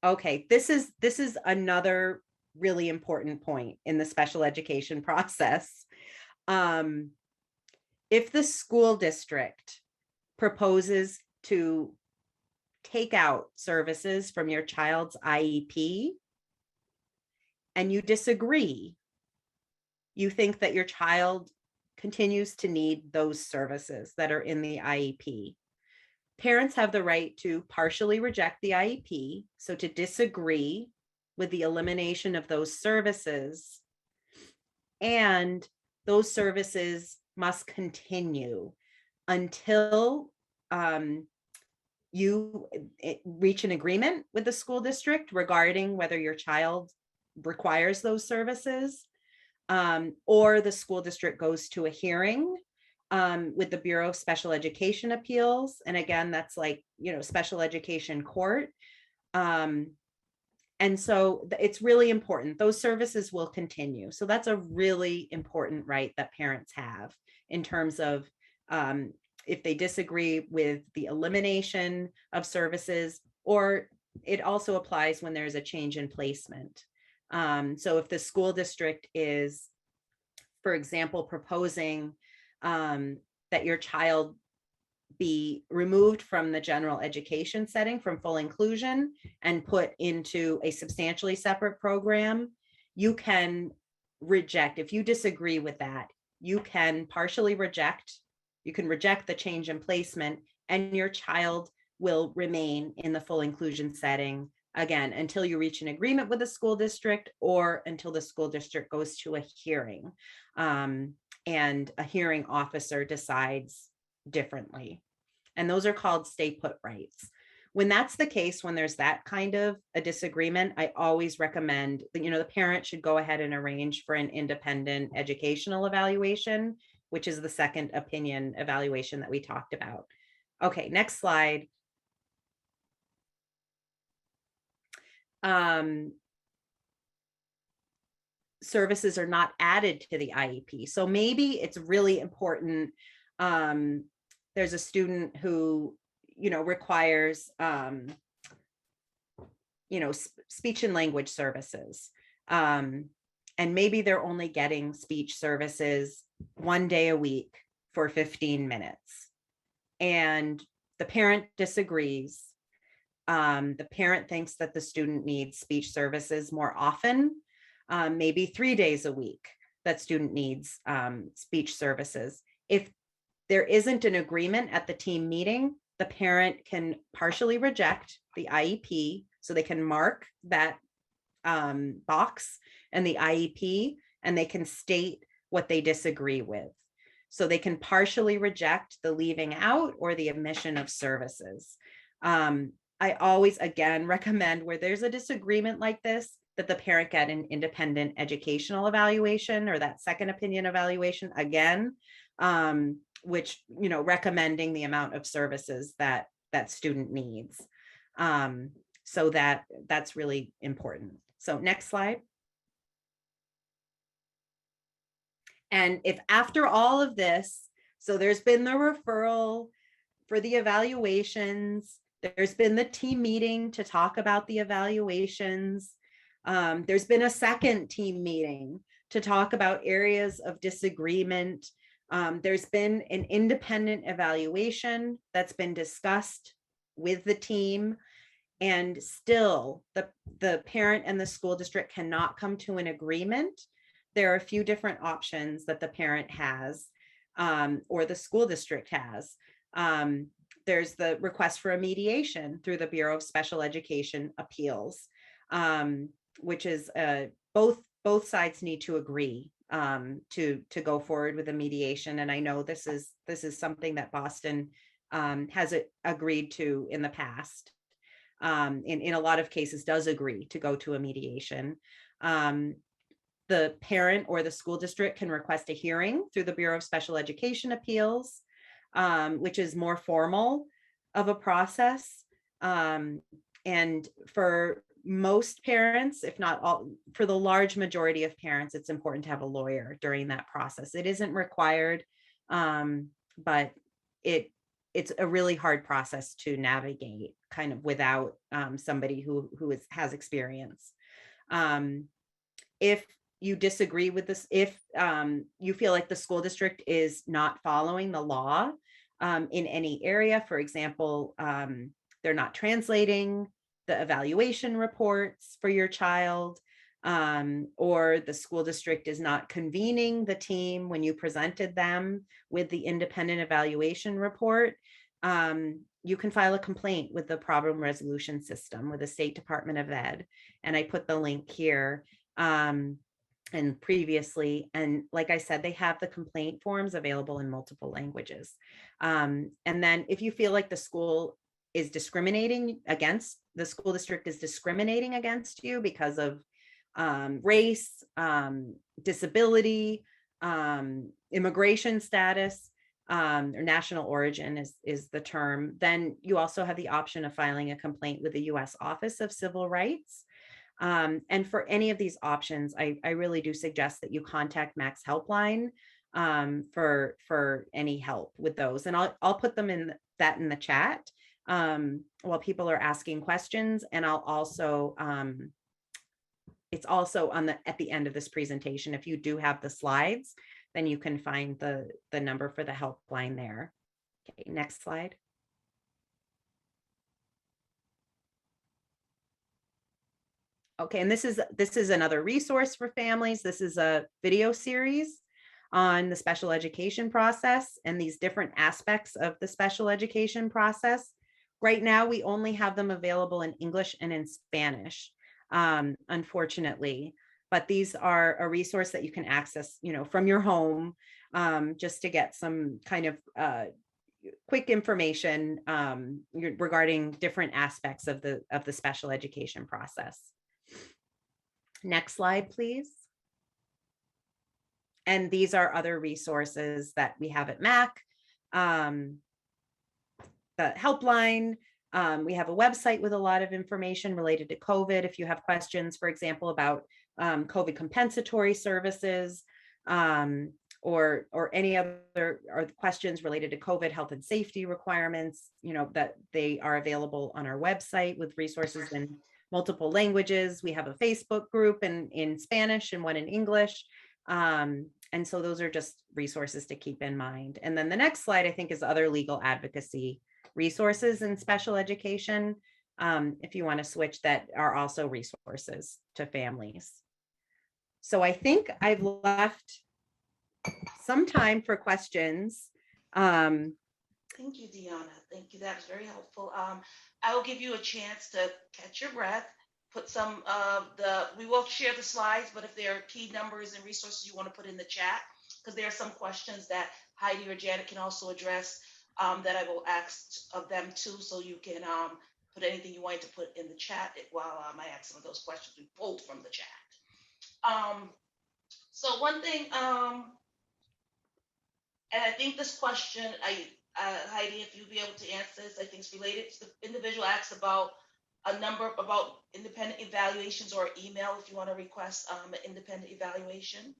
Okay, this is another really important point in the special education process. If the school district proposes to take out services from your child's IEP and you disagree, you think that your child continues to need those services that are in the IEP, parents have the right to partially reject the IEP, so to disagree with the elimination of those services, and those services must continue until you reach an agreement with the school district regarding whether your child requires those services, or the school district goes to a hearing with the Bureau of Special Education Appeals. And again, that's like, special education court. And so it's really important. Those services will continue. So that's a really important right that parents have in terms of if they disagree with the elimination of services, or it also applies when there's a change in placement. So if the school district is, for example, proposing that your child be removed from the general education setting, from full inclusion, and put into a substantially separate program, you can reject. If you disagree with that, you can partially reject. You can reject the change in placement, and your child will remain in the full inclusion setting, again, until you reach an agreement with the school district or until the school district goes to a hearing and a hearing officer decides differently. And those are called stay put rights. When that's the case, when there's that kind of a disagreement, I always recommend that, the parent should go ahead and arrange for an independent educational evaluation, which is the second opinion evaluation that we talked about. Okay, next slide. services are not added to the IEP. So maybe it's really important. There's a student who, requires, speech and language services. And maybe they're only getting speech services 1 day a week for 15 minutes. And the parent disagrees. The parent thinks that the student needs speech services more often, maybe 3 days a week that student needs speech services. If there isn't an agreement at the team meeting, the parent can partially reject the IEP, so they can mark that box and the IEP, and they can state what they disagree with. So they can partially reject the leaving out or the omission of services. I always, again, recommend where there's a disagreement like this, that the parent get an independent educational evaluation or that second opinion evaluation again, which, recommending the amount of services that that student needs. So that's really important. So next slide. And if after all of this, so there's been the referral for the evaluations, there's been the team meeting to talk about the evaluations. There's been a second team meeting to talk about areas of disagreement. There's been an independent evaluation that's been discussed with the team, and still the parent and the school district cannot come to an agreement. There are a few different options that the parent has, or the school district has. There's the request for a mediation through the Bureau of Special Education Appeals, which is both sides need to agree to go forward with a mediation. And I know this is something that Boston has agreed to in the past. In a lot of cases does agree to go to a mediation. The parent or the school district can request a hearing through the Bureau of Special Education Appeals, which is more formal of a process. And for most parents, if not all, for the large majority of parents, it's important to have a lawyer during that process. It isn't required, but it's a really hard process to navigate kind of without somebody who has experience. If you disagree with this, if you feel like the school district is not following the law in any area, for example, they're not translating the evaluation reports for your child, or the school district is not convening the team when you presented them with the independent evaluation report, you can file a complaint with the problem resolution system with the State Department of Ed. And I put the link here. And previously, and like I said, they have the complaint forms available in multiple languages. And then if you feel like the school is discriminating against, the school district is discriminating against you because of race, disability, immigration status, or national origin is the term, then you also have the option of filing a complaint with the U.S. Office of Civil Rights. And for any of these options, I really do suggest that you contact Max Helpline for any help with those. And I'll put them in the chat while people are asking questions. And I'll also, it's also at the end of this presentation. If you do have the slides, then you can find the number for the helpline there. Okay, next slide. Okay, and this is another resource for families. This is a video series on the special education process and these different aspects of the special education process. Right now, we only have them available in English and in Spanish, unfortunately. But these are a resource that you can access, from your home, just to get some kind of quick information regarding different aspects of the special education process. Next slide, please. And these are other resources that we have at MAC. The helpline, we have a website with a lot of information related to COVID. If you have questions, for example, about COVID compensatory services, or any other or questions related to COVID health and safety requirements, that they are available on our website with resources in multiple languages. We have a Facebook group in Spanish and one in English. And so those are just resources to keep in mind. And then the next slide, I think, is other legal advocacy resources in special education. If you want to switch, that are also resources to families. So I think I've left some time for questions. Thank you, Deanna. Thank you. That was very helpful. I will give you a chance to catch your breath, put some of we will share the slides, but if there are key numbers and resources you want to put in the chat, because there are some questions that Heidi or Janet can also address that I will ask of them too, so you can put anything you want to put in the chat while I ask some of those questions we pulled from the chat. So one thing, and I think this question, Heidi, if you'll be able to answer this, I think it's related to the individual asks about a number about independent evaluations or email if you want to request an independent evaluation.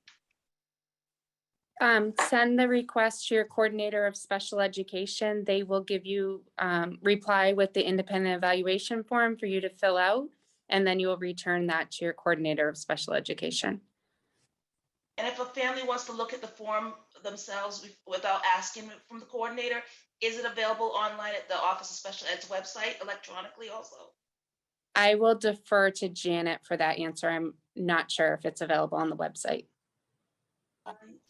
Send the request to your coordinator of special education. They will give you reply with the independent evaluation form for you to fill out, and then you will return that to your coordinator of special education. And if a family wants to look at the form themselves without asking from the coordinator, is it available online at the Office of Special Ed's website electronically also? I will defer to Janet for that answer. I'm not sure if it's available on the website.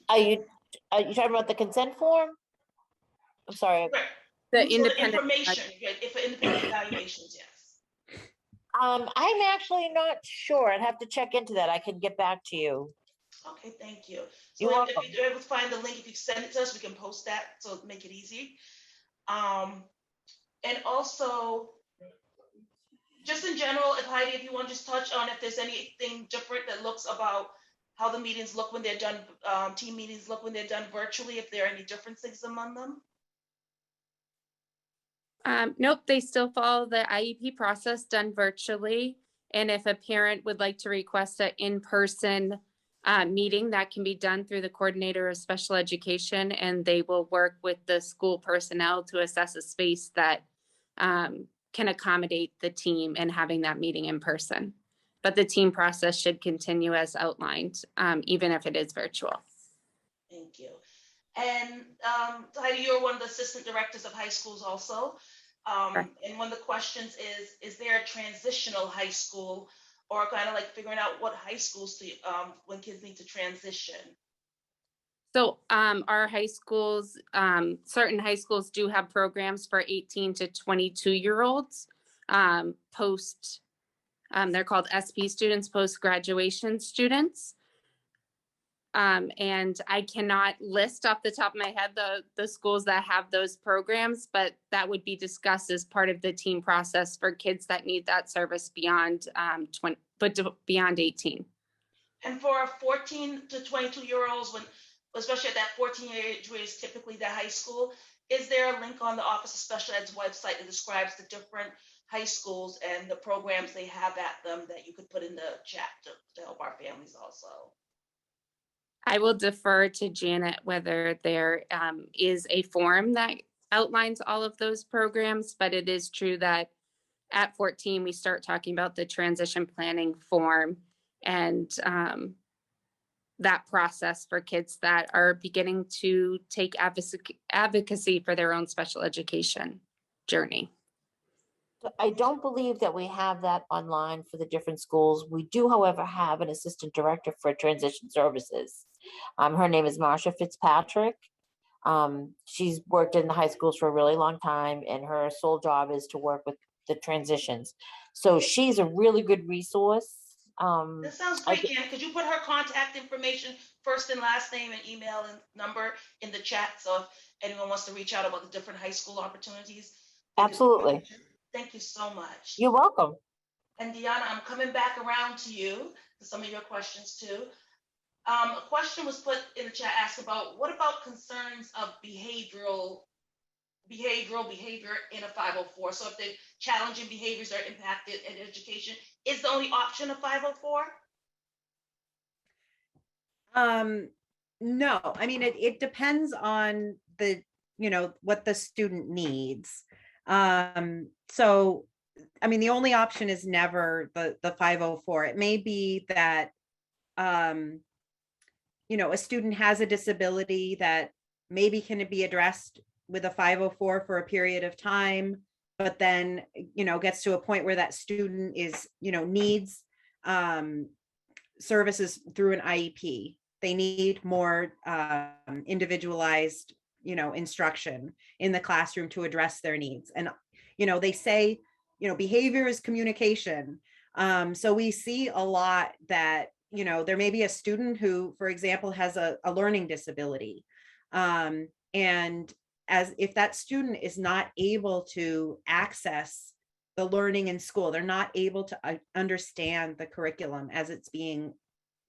Are you talking about the consent form? I'm sorry. Right. The So independent information, if for independent evaluations, yes. I'm actually not sure. I'd have to check into that. I can get back to you. Okay, thank you. You're So welcome. if you're able to find the link, if you send it to us, we can post that, so make it easy. And also, just in general, if Heidi, if you want to just touch on if there's anything different that looks about how the meetings look when they're done, team meetings look when they're done virtually, if there are any differences among them? Nope, they still follow the IEP process done virtually. And if a parent would like to request an in-person meeting, that can be done through the coordinator of special education, and they will work with the school personnel to assess a space that can accommodate the team and having that meeting in person. But the team process should continue as outlined, even if it is virtual. Thank you. And Heidi, you're one of the assistant directors of high schools also. And one of the questions is there a transitional high school, or kind of like figuring out what high schools to, when kids need to transition? So our high schools, certain high schools do have programs for 18 to 22-year-olds post, they're called SP students, post-graduation students. And I cannot list off the top of my head the schools that have those programs, but that would be discussed as part of the team process for kids that need that service beyond beyond 18. And for 14 to 22-year-olds, when especially at that 14-year age where is typically the high school, is there a link on the Office of Special Ed's website that describes the different high schools and the programs they have at them that you could put in the chat to help our families also? I will defer to Janet whether there is a form that outlines all of those programs, but it is true that at 14, we start talking about the transition planning form and that process for kids that are beginning to take advocacy for their own special education journey. I don't believe that we have that online for the different schools. We do, however, have an assistant director for transition services. Her name is Marsha Fitzpatrick. She's worked in the high schools for a really long time, and her sole job is to work with the transitions. So she's a really good resource. That sounds great, Janet. Could you put her contact information, first and last name and email and number in the chat? So if anyone wants to reach out about the different high school opportunities. Absolutely. Thank you so much. You're welcome. And Deanna, I'm coming back around to you for some of your questions too. A question was put in the chat, asked about what about concerns of behavior in a 504? So if the challenging behaviors are impacted in education, is the only option a 504? No, I mean, it depends on the, what the student needs. So, I mean, the only option is never the 504. It may be that, a student has a disability that maybe can be addressed with a 504 for a period of time, but then, gets to a point where that student is, needs services through an IEP. They need more individualized, instruction in the classroom to address their needs. And, they say, behavior is communication. So we see a lot that, there may be a student who, for example, has a learning disability. And if that student is not able to access the learning in school, they're not able to understand the curriculum as it's being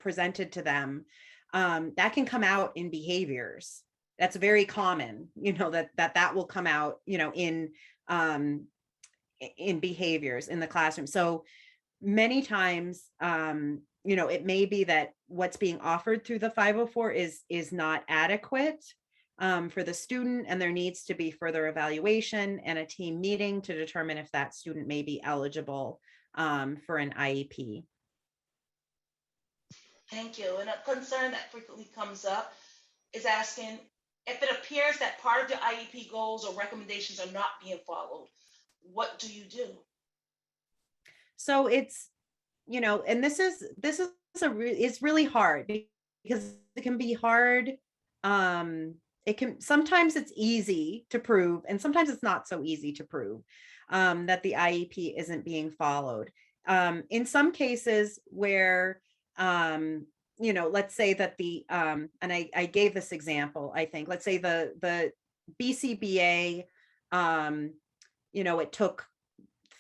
presented to them, that can come out in behaviors. That's very common, that will come out, in behaviors in the classroom. So many times, it may be that what's being offered through the 504 is not adequate for the student, and there needs to be further evaluation and a team meeting to determine if that student may be eligible for an IEP. Thank you. And a concern that frequently comes up is asking if it appears that part of the IEP goals or recommendations are not being followed, what do you do? So it's, and this is it's really hard because it can be hard. Sometimes it's easy to prove, and sometimes it's not so easy to prove that the IEP isn't being followed. In some cases where, let's say that and I gave this example, I think, let's say the BCBA, it took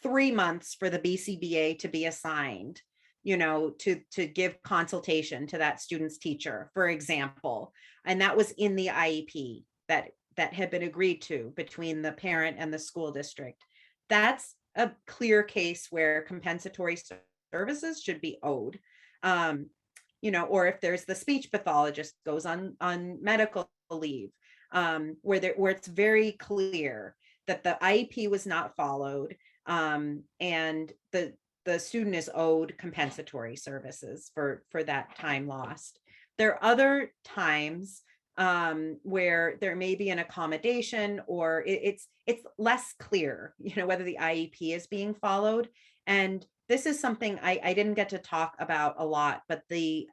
3 months for the BCBA to be assigned, to give consultation to that student's teacher, for example. And that was in the IEP that had been agreed to between the parent and the school district. That's a clear case where compensatory services should be owed. Or if there's the speech pathologist goes on medical leave, where it's very clear that the IEP was not followed, and the student is owed compensatory services for that time lost. There are other times where there may be an accommodation, or it's less clear, whether the IEP is being followed. And this is something I didn't get to talk about a lot, but the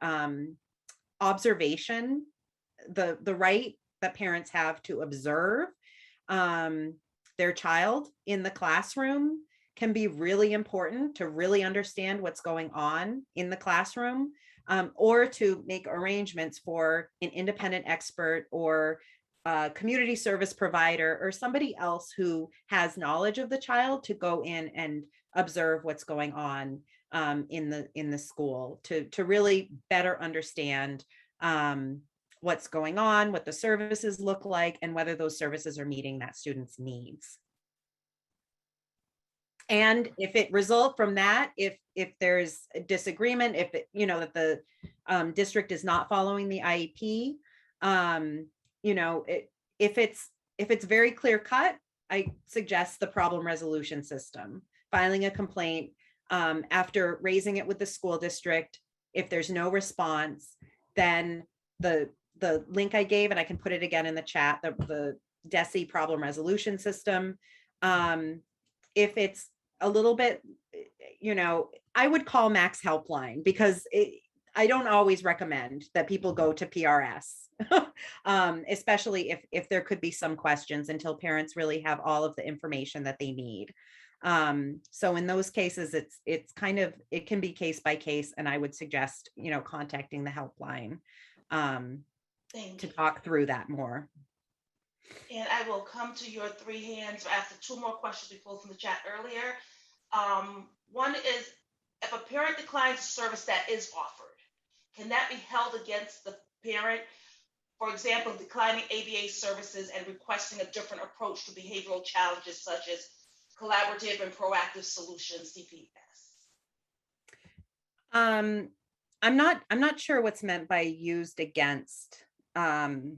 observation, the right that parents have to observe their child in the classroom can be really important to really understand what's going on in the classroom, or to make arrangements for an independent expert or a community service provider or somebody else who has knowledge of the child to go in and observe what's going on in the school to really better understand what's going on, what the services look like, and whether those services are meeting that student's needs. And if it results from that, if there's a disagreement, if it, that the district is not following the IEP, if it's very clear cut, I suggest the problem resolution system, filing a complaint after raising it with the school district. If there's no response, then the link I gave, and I can put it again in the chat, the DESE problem resolution system. If it's a little bit, I would call Max Helpline, because I don't always recommend that people go to PRS, especially if there could be some questions, until parents really have all of the information that they need. So in those cases, it can be case by case, and I would suggest, contacting the helpline to talk through that more. And I will come to your 3 hands after 2 more questions we pulled from the chat earlier. One is, if a parent declines a service that is offered, can that be held against the parent? For example, declining ABA services and requesting a different approach to behavioral challenges such as collaborative and proactive solutions, CPS. I'm not sure what's meant by used against the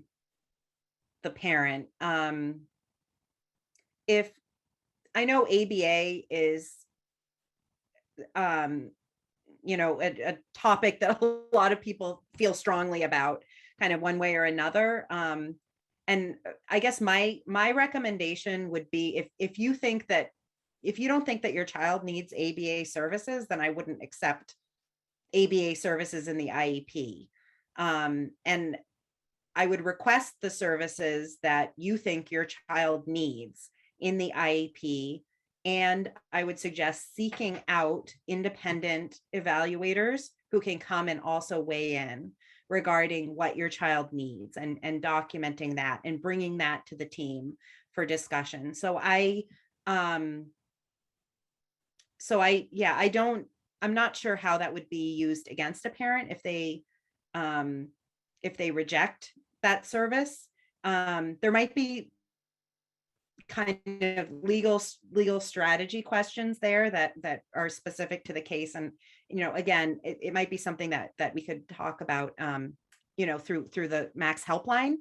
parent. If I know ABA is, a topic that a lot of people feel strongly about, kind of one way or another. And I guess my recommendation would be, if you don't think that your child needs ABA services, then I wouldn't accept ABA services in the IEP. And I would request the services that you think your child needs in the IEP. And I would suggest seeking out independent evaluators who can come and also weigh in regarding what your child needs, and documenting that and bringing that to the team for discussion. I'm not sure how that would be used against a parent if they reject that service. There might be kind of legal strategy questions there that are specific to the case. And, again, it might be something that we could talk about, through the Max helpline.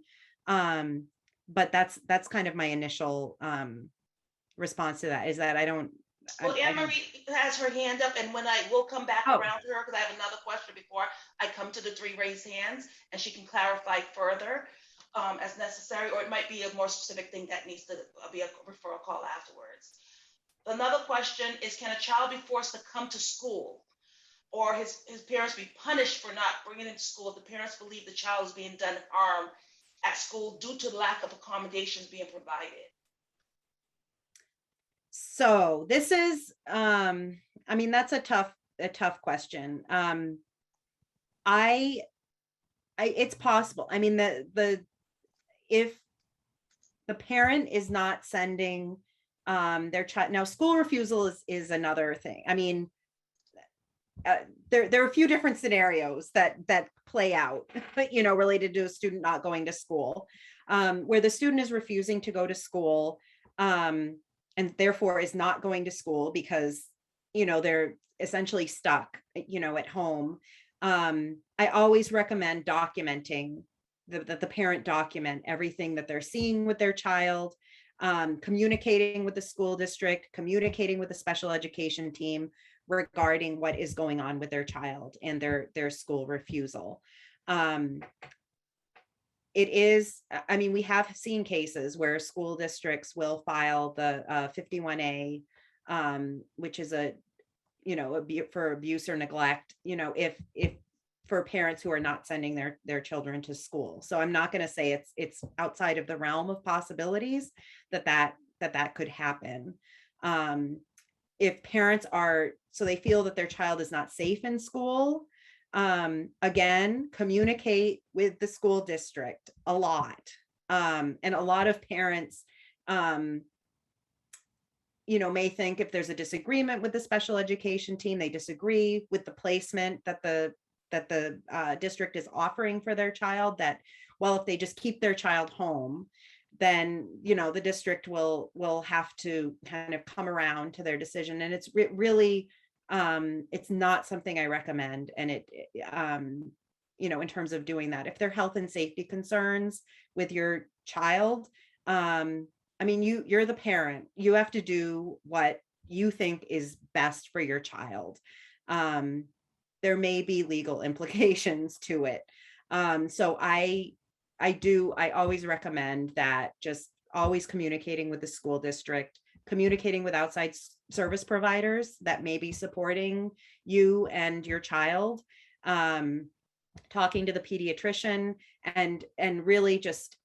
But that's kind of my initial response to that, is that I don't. Well, Anne Marie has her hand up, and when I will come back around to her, because I have another question before I come to the 3 raised hands, and she can clarify further as necessary, or it might be a more specific thing that needs to be a referral call afterwards. Another question is, can a child be forced to come to school, or his parents be punished for not bringing him to school if the parents believe the child is being done harm at school due to lack of accommodations being provided? So this is, that's a tough question. It's possible. If the parent is not sending their child, now school refusal is another thing. There are a few different scenarios that play out, related to a student not going to school, where the student is refusing to go to school, and therefore is not going to school because, they're essentially stuck, at home. I always recommend documenting that the parent document everything that they're seeing with their child, communicating with the school district, communicating with the special education team regarding what is going on with their child and their school refusal. It is, we have seen cases where school districts will file the 51A, which is for abuse or neglect, if for parents who are not sending their children to school. So I'm not going to say it's outside of the realm of possibilities that could happen. If parents they feel that their child is not safe in school, again, communicate with the school district a lot. And a lot of parents, may think if there's a disagreement with the special education team, they disagree with the placement that the district is offering for their child, that, well, if they just keep their child home, then, the district will have to kind of come around to their decision. And it's really, it's not something I recommend. And in terms of doing that, if there are health and safety concerns with your child, you're the parent, you have to do what you think is best for your child. There may be legal implications to it. So I always recommend that, just always communicating with the school district, communicating with outside service providers that may be supporting you and your child, talking to the pediatrician, and really just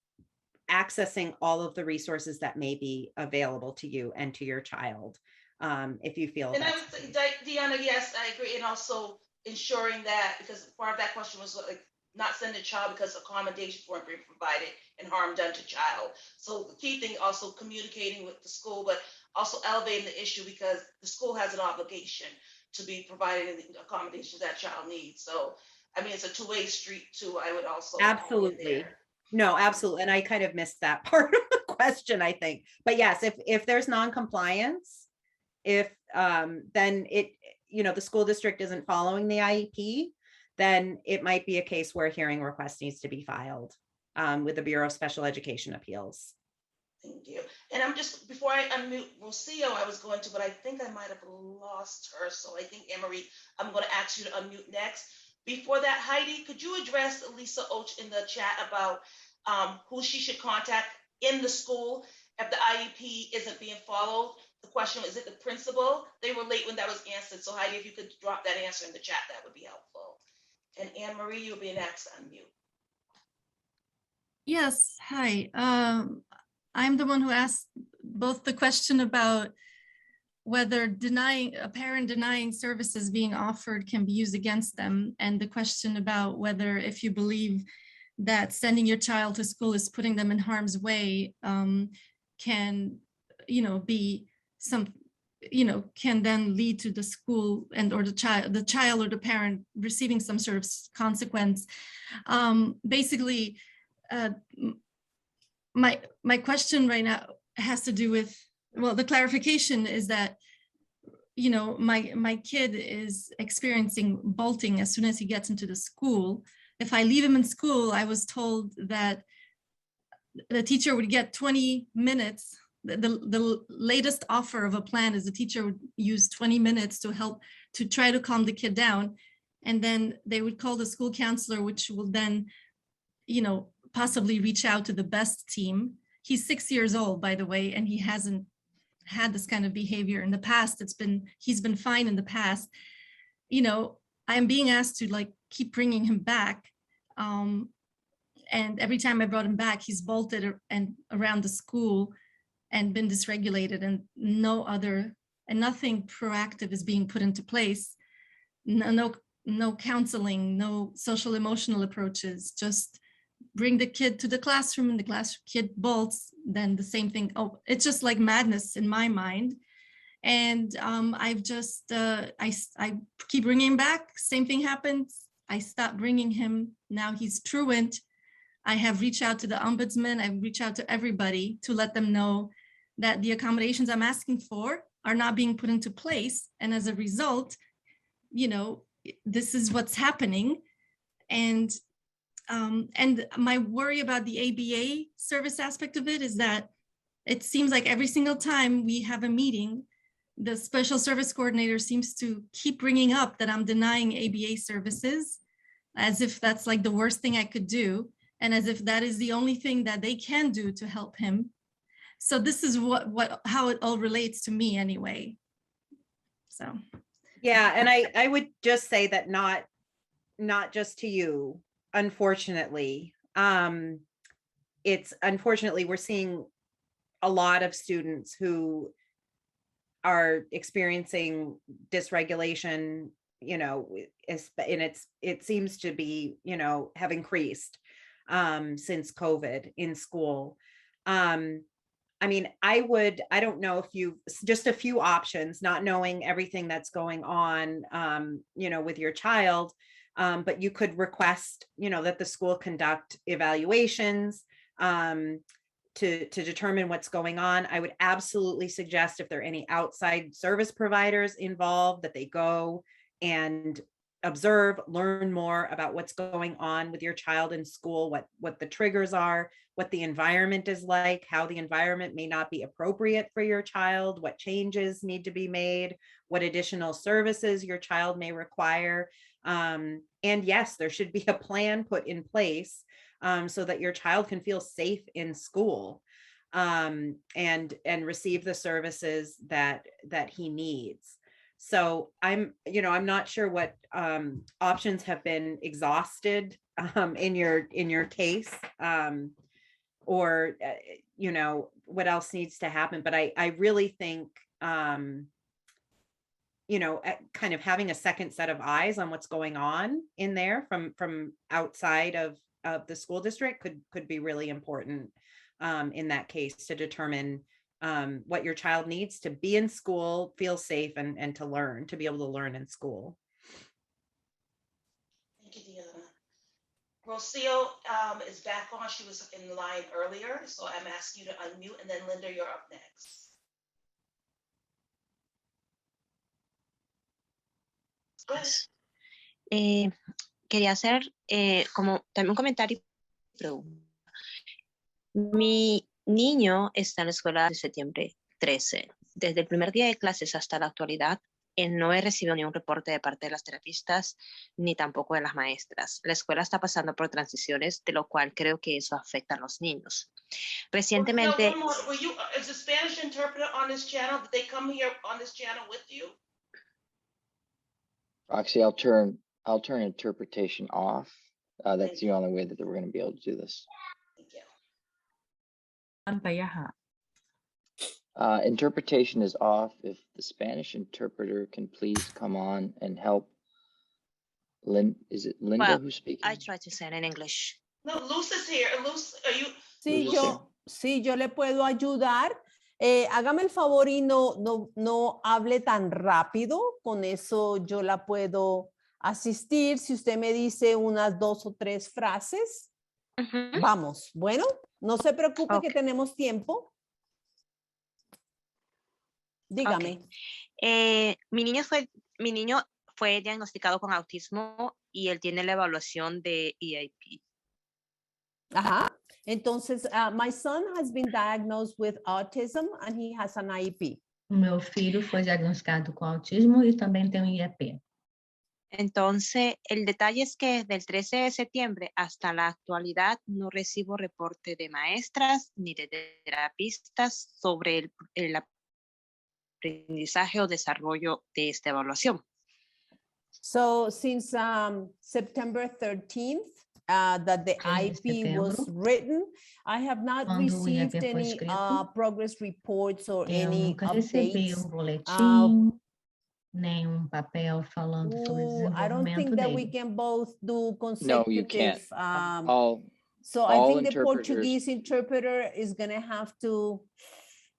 accessing all of the resources that may be available to you and to your child, if you feel. And I would say, Deanna, yes, I agree. And also ensuring that, because part of that question was like not sending a child because accommodations weren't being provided and harm done to child. So the key thing, also communicating with the school, but also elevating the issue, because the school has an obligation to be providing the accommodations that child needs. So, it's a two-way street too. I would also. Absolutely. No, absolutely. And I kind of missed that part of the question, I think. But yes, if there's non-compliance, then the school district isn't following the IEP, then it might be a case where a hearing request needs to be filed with the Bureau of Special Education Appeals. Thank you. And I'm just, before I unmute Rocio, I was going to, but I think I might have lost her. So I think, Anne-Marie, I'm going to ask you to unmute next. Before that, Heidi, could you address Lisa Oach in the chat about who she should contact in the school if the IEP isn't being followed? The question was, is it the principal? They were late when that was answered. So Heidi, if you could drop that answer in the chat, that would be helpful. And Anne-Marie, you'll be next to unmute. Yes, hi. I'm the one who asked both the question about whether a parent denying services being offered can be used against them, and the question about whether, if you believe that sending your child to school is putting them in harm's way, can, be some, can then lead to the school and or the child or the parent receiving some sort of consequence. Basically, my question right now has to do with, well, the clarification is that, my kid is experiencing bolting as soon as he gets into the school. If I leave him in school, I was told that the teacher would get 20 minutes. The latest offer of a plan is the teacher would use 20 minutes to help to try to calm the kid down. And then they would call the school counselor, which will then, possibly reach out to the best team. He's 6 years old, by the way, and he hasn't had this kind of behavior in the past. He's been fine in the past. I'm being asked to keep bringing him back. And every time I brought him back, he's bolted and around the school and been dysregulated, and nothing proactive is being put into place. No counseling, no social emotional approaches, just bring the kid to the classroom and the kid bolts, then the same thing. Oh, it's just like madness in my mind. And I've just, I keep bringing him back. Same thing happens. I stop bringing him. Now he's truant. I have reached out to the ombudsman. I've reached out to everybody to let them know that the accommodations I'm asking for are not being put into place. And as a result, this is what's happening. And my worry about the ABA service aspect of it is that it seems like every single time we have a meeting, the special service coordinator seems to keep bringing up that I'm denying ABA services, as if that's like the worst thing I could do, and as if that is the only thing that they can do to help him. So this is how it all relates to me anyway. So. Yeah, and I would just say that not just to you, unfortunately. Unfortunately, we're seeing a lot of students who are experiencing dysregulation, and it seems to be, have increased since COVID in school. I don't know if just a few options, not knowing everything that's going on, with your child, but you could request, that the school conduct evaluations to determine what's going on. I would absolutely suggest if there are any outside service providers involved, that they go and observe, learn more about what's going on with your child in school, what the triggers are, what the environment is like, how the environment may not be appropriate for your child, what changes need to be made, what additional services your child may require. And yes, there should be a plan put in place so that your child can feel safe in school and receive the services that he needs. So I'm not sure what options have been exhausted in your case, or what else needs to happen. But I really think kind of having a second set of eyes on what's going on in there from outside of the school district could be really important in that case, to determine what your child needs to be in school, feel safe, and to be able to learn in school. Thank you, Deanna. Rocio is back on. She was in line earlier, so I'm asking you to unmute, and then Linda, you're up next. Go ahead. quería hacer como también un comentario y pregunta. Mi niño está en la escuela de septiembre 13. Desde el primer día de clases hasta la actualidad, no he recibido ni un reporte de parte de las terapistas ni tampoco de las maestras. La escuela está pasando por transiciones, de lo cual creo que eso afecta a los niños. Recientemente... No, were you, is a Spanish interpreter on this channel? Did they come here on this channel with you? Roxy, I'll turn interpretation off. That's the only way that we're going to be able to do this. Thank you. Pantalla. Interpretation is off. If the Spanish interpreter can please come on and help. Is it Linda Well, who's speaking? I try to say it in English. No, Luz is here. Luz, are you? Sí, yo le puedo ayudar. Hágame el favor y no hable tan rápido. Con eso yo la puedo asistir. Si usted me dice unas 2 o 3 frases, vamos. Bueno, no se preocupe que tenemos tiempo. Dígame. Okay. Mi niño fue diagnosticado con autismo y él tiene la evaluación de EIP. Ajá. Entonces, my son has been diagnosed with autism and he has an IEP. Meu filho foi diagnosticado com autismo e também tem um IEP. Entonces, el detalle es que desde el 13 de septiembre hasta la actualidad no recibo reporte de maestras ni de terapistas sobre el aprendizaje o desarrollo de esta evaluación. So, since September 13th, that the IEP was written, I have not received any progress reports or any updates. Nem papel falando sobre desenvolvimento I don't think that dele. we can both do No, consecutive. you can't. So I think the Portuguese interpreter is going to have to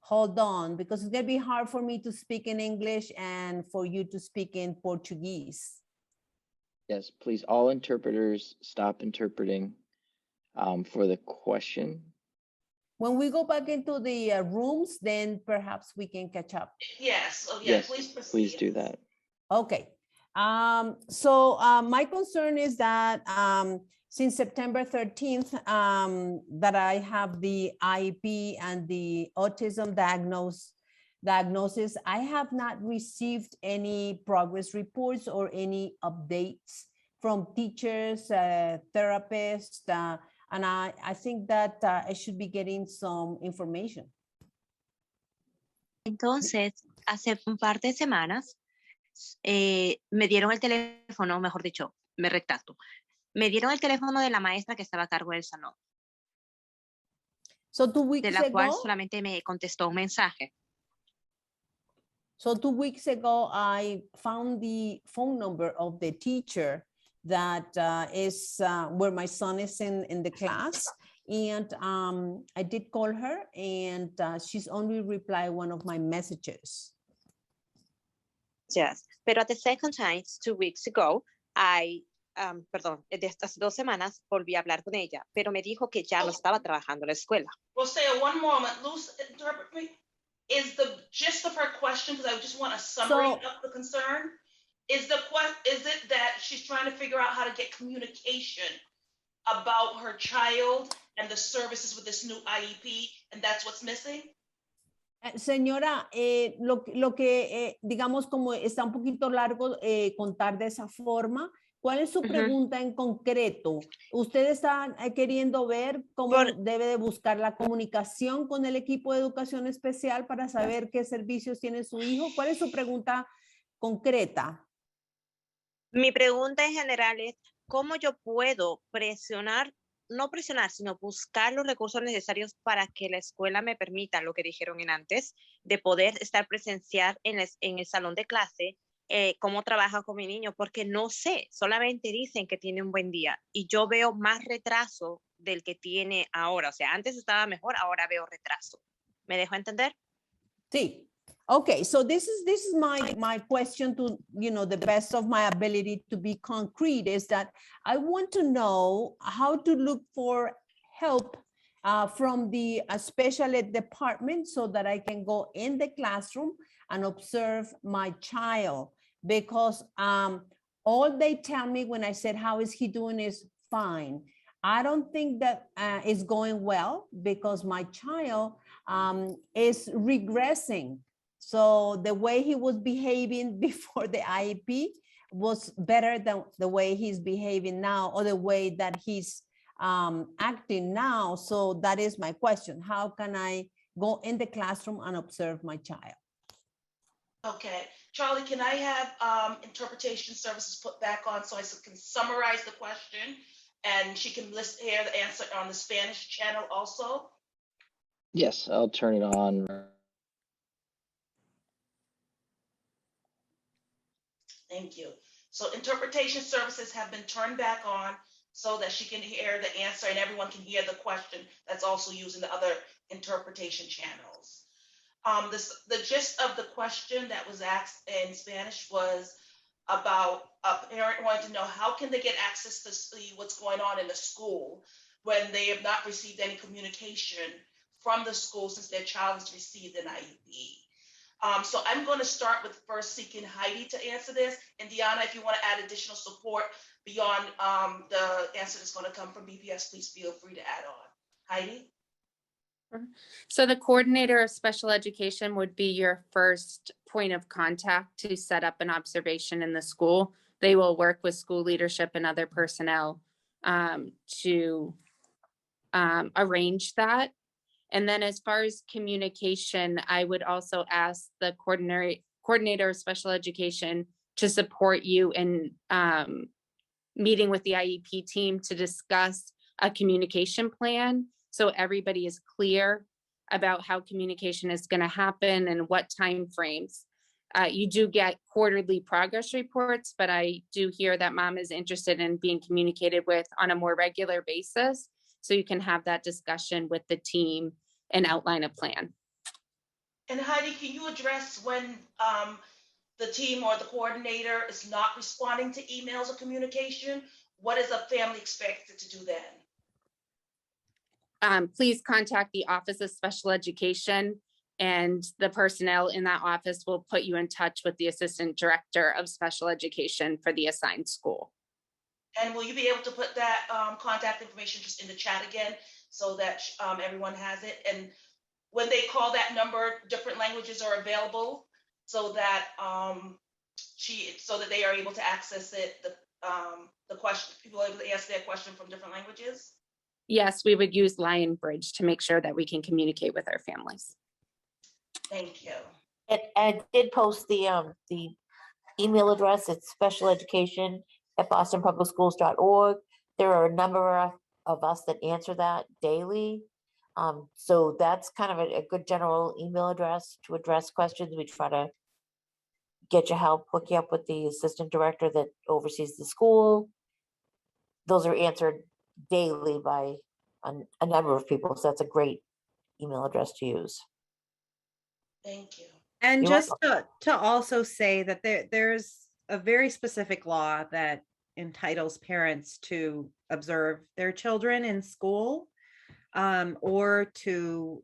hold on because it's going to be hard for me to speak in English and for you to speak in Portuguese. Yes, please, all interpreters stop interpreting for the question. When we go back into the rooms, then perhaps we can catch up. Yes. Oh, Yes, please proceed. please do that. Okay. So my concern is that since September 13th, that I have the IEP and the autism diagnosis, I have not received any progress reports or any updates from teachers, therapists, and I think that I should be getting some information. Entonces, hace un par de semanas, me dieron el teléfono, mejor dicho, me retracto. Me dieron el teléfono de la maestra que estaba a cargo del salón. So 2 weeks de la cual ago, solamente me contestó un mensaje. So 2 weeks ago, I found the phone number of the teacher that is where my son is in the class. And I did call her and she's only replied one of my messages. Yes, pero at the second time, 2 weeks ago, perdón, hace 2 semanas volví a hablar con ella, pero me dijo que ya no estaba trabajando en la escuela. Well, say one moment, Luz, interpret me. Is the gist of her question, because I just want a summary of the concern, is it that she's trying to figure out how to get communication about her child and the services with this new IEP, and that's what's missing? Señora, lo que digamos como está un poquito largo contar de esa forma, ¿cuál es su pregunta en concreto? ¿Usted está queriendo ver cómo debe de buscar la comunicación con el equipo de educación especial para saber qué servicios tiene su hijo? ¿Cuál es su pregunta concreta? Mi pregunta en general es, ¿cómo yo puedo no presionar, sino buscar los recursos necesarios para que la escuela me permita, lo que dijeron antes, de poder estar presencial en el salón de clase, cómo trabaja con mi niño, porque no sé, solamente dicen que tiene un buen día y yo veo más retraso del que tiene ahora. O sea, antes estaba mejor, ahora veo retraso. ¿Me dejo entender? Sí. Okay, so this is my question to, the best of my ability to be concrete is that I want to know how to look for help from the special ed department so that I can go in the classroom and observe my child. Because All they tell me when I said, how is he doing is fine. I don't think that is going well because my child is regressing. So the way he was behaving before the IEP was better than the way he's behaving now or the way that he's acting now. So that is my question. How can I go in the classroom and observe my child? Okay, Charlie, can I have interpretation services put back on so I can summarize the question and she can hear the answer on the Spanish channel also? Yes, I'll turn it on. Thank you. So interpretation services have been turned back on so that she can hear the answer and everyone can hear the question that's also using the other interpretation channels. The gist of the question that was asked in Spanish was about a parent wanting to know how can they get access to see what's going on in the school when they have not received any communication from the school since their child has received an IEP. So I'm going to start with first seeking Heidi to answer this. And Deanna, if you want to add additional support beyond the answer that's going to come from BPS, please feel free to add on. Heidi? So the coordinator of special education would be your first point of contact to set up an observation in the school. They will work with school leadership and other personnel to arrange that. And then as far as communication, I would also ask the coordinator of special education to support you in meeting with the IEP team to discuss a communication plan. So everybody is clear about how communication is going to happen and what time frames. You do get quarterly progress reports, but I do hear that mom is interested in being communicated with on a more regular basis. So you can have that discussion with the team and outline a plan. And Heidi, can you address when the team or the coordinator is not responding to emails or communication? What is a family expected to do then? Please contact the Office of Special Education and the personnel in that office will put you in touch with the Assistant Director of Special Education for the assigned school. And will you be able to put that contact information just in the chat again so that everyone has it? And when they call that number, different languages are available so that they are able to access it. The question, people are able to answer their question from different languages. Yes, we would use Lion Bridge to make sure that we can communicate with our families. Thank you. And I did post the email address. It's specialeducation@bostonpublicschools.org. There are a number of us that answer that daily. So that's kind of a good general email address to address questions. We try to get you help, hook you up with the assistant director that oversees the school. Those are answered daily by a number of people. So that's a great email address to use. Thank you. And You're just to also say that there's a very specific law that entitles parents to observe their children in school or to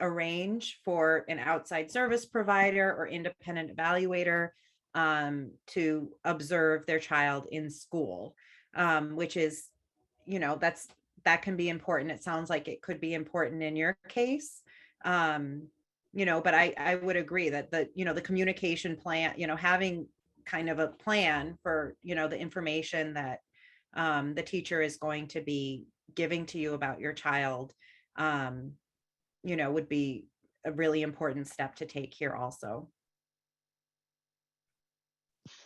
arrange for an outside service provider or independent evaluator to observe their child in school, which is, that can be important. It sounds like it could be important in your case. But I would agree that the communication plan, having kind of a plan for, the information that the teacher is going to be giving to you about your child, would be a really important step to take here also.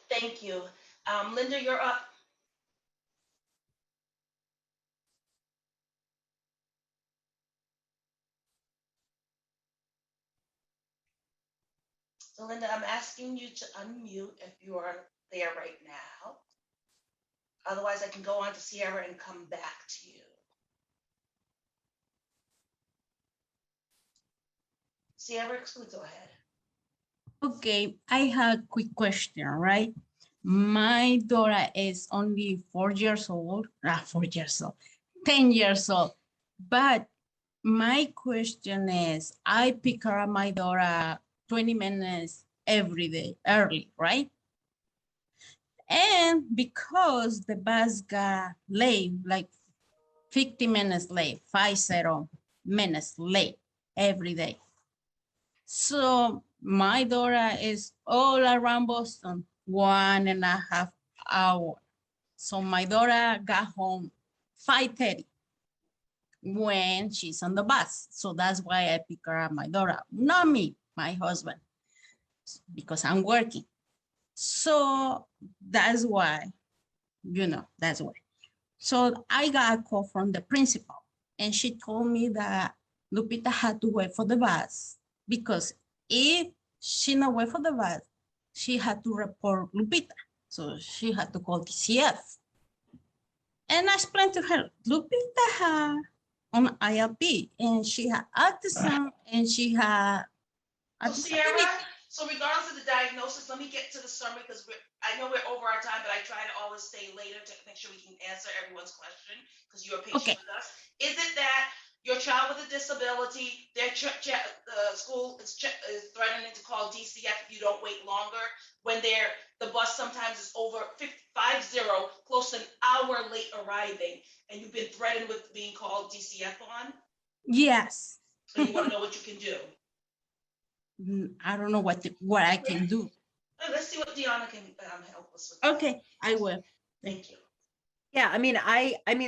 Thank you. Linda, you're up. So Linda, I'm asking you to unmute if you are there right now. Otherwise, I can go on to Sierra and come back to you. Sierra, please go ahead. Okay, I have a quick question, right? My daughter is only 4 years old, 10 years old. But my question is, I pick up my daughter 20 minutes every day, early, right? And because the bus got late, like 50 minutes late, 50 minutes late every day. So my daughter is all around Boston, 1.5 hours. So my daughter got home 5:30 when she's on the bus. So that's why I pick her up, my daughter, not me, my husband, because I'm working. So that's why, that's why. So I got a call from the principal and she told me that Lupita had to wait for the bus because if she not wait for the bus, she had to report Lupita. So she had to call DCF. And I explained to her, Lupita had on ILP and she had autism and she had So Sierra, so regardless of the diagnosis, let me get to the summary because I know we're over our time, but I try to always stay later to make sure we can answer everyone's question because you're patient with us. Is it that your child with a disability, their school is threatening to call DCF if you don't wait longer when the bus sometimes is over 50, close to an hour late arriving, and you've been threatened with being called DCF on? Yes. So you want to know what you can do? I don't know what I can do. Let's see what Deanna can help us with. Okay, I will. Thank you. Yeah, I mean,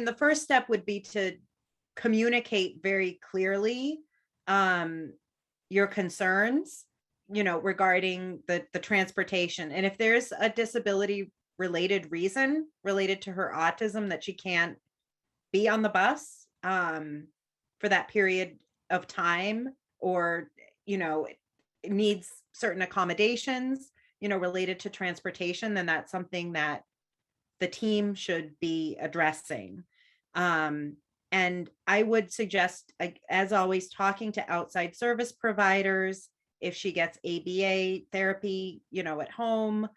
the first step would be to communicate very clearly your concerns, regarding the transportation. And if there's a disability related reason related to her autism that she can't be on the bus for that period of time, or, it needs certain accommodations, related to transportation, then that's something that the team should be addressing. And I would suggest, as always, talking to outside service providers if she gets ABA therapy, at home,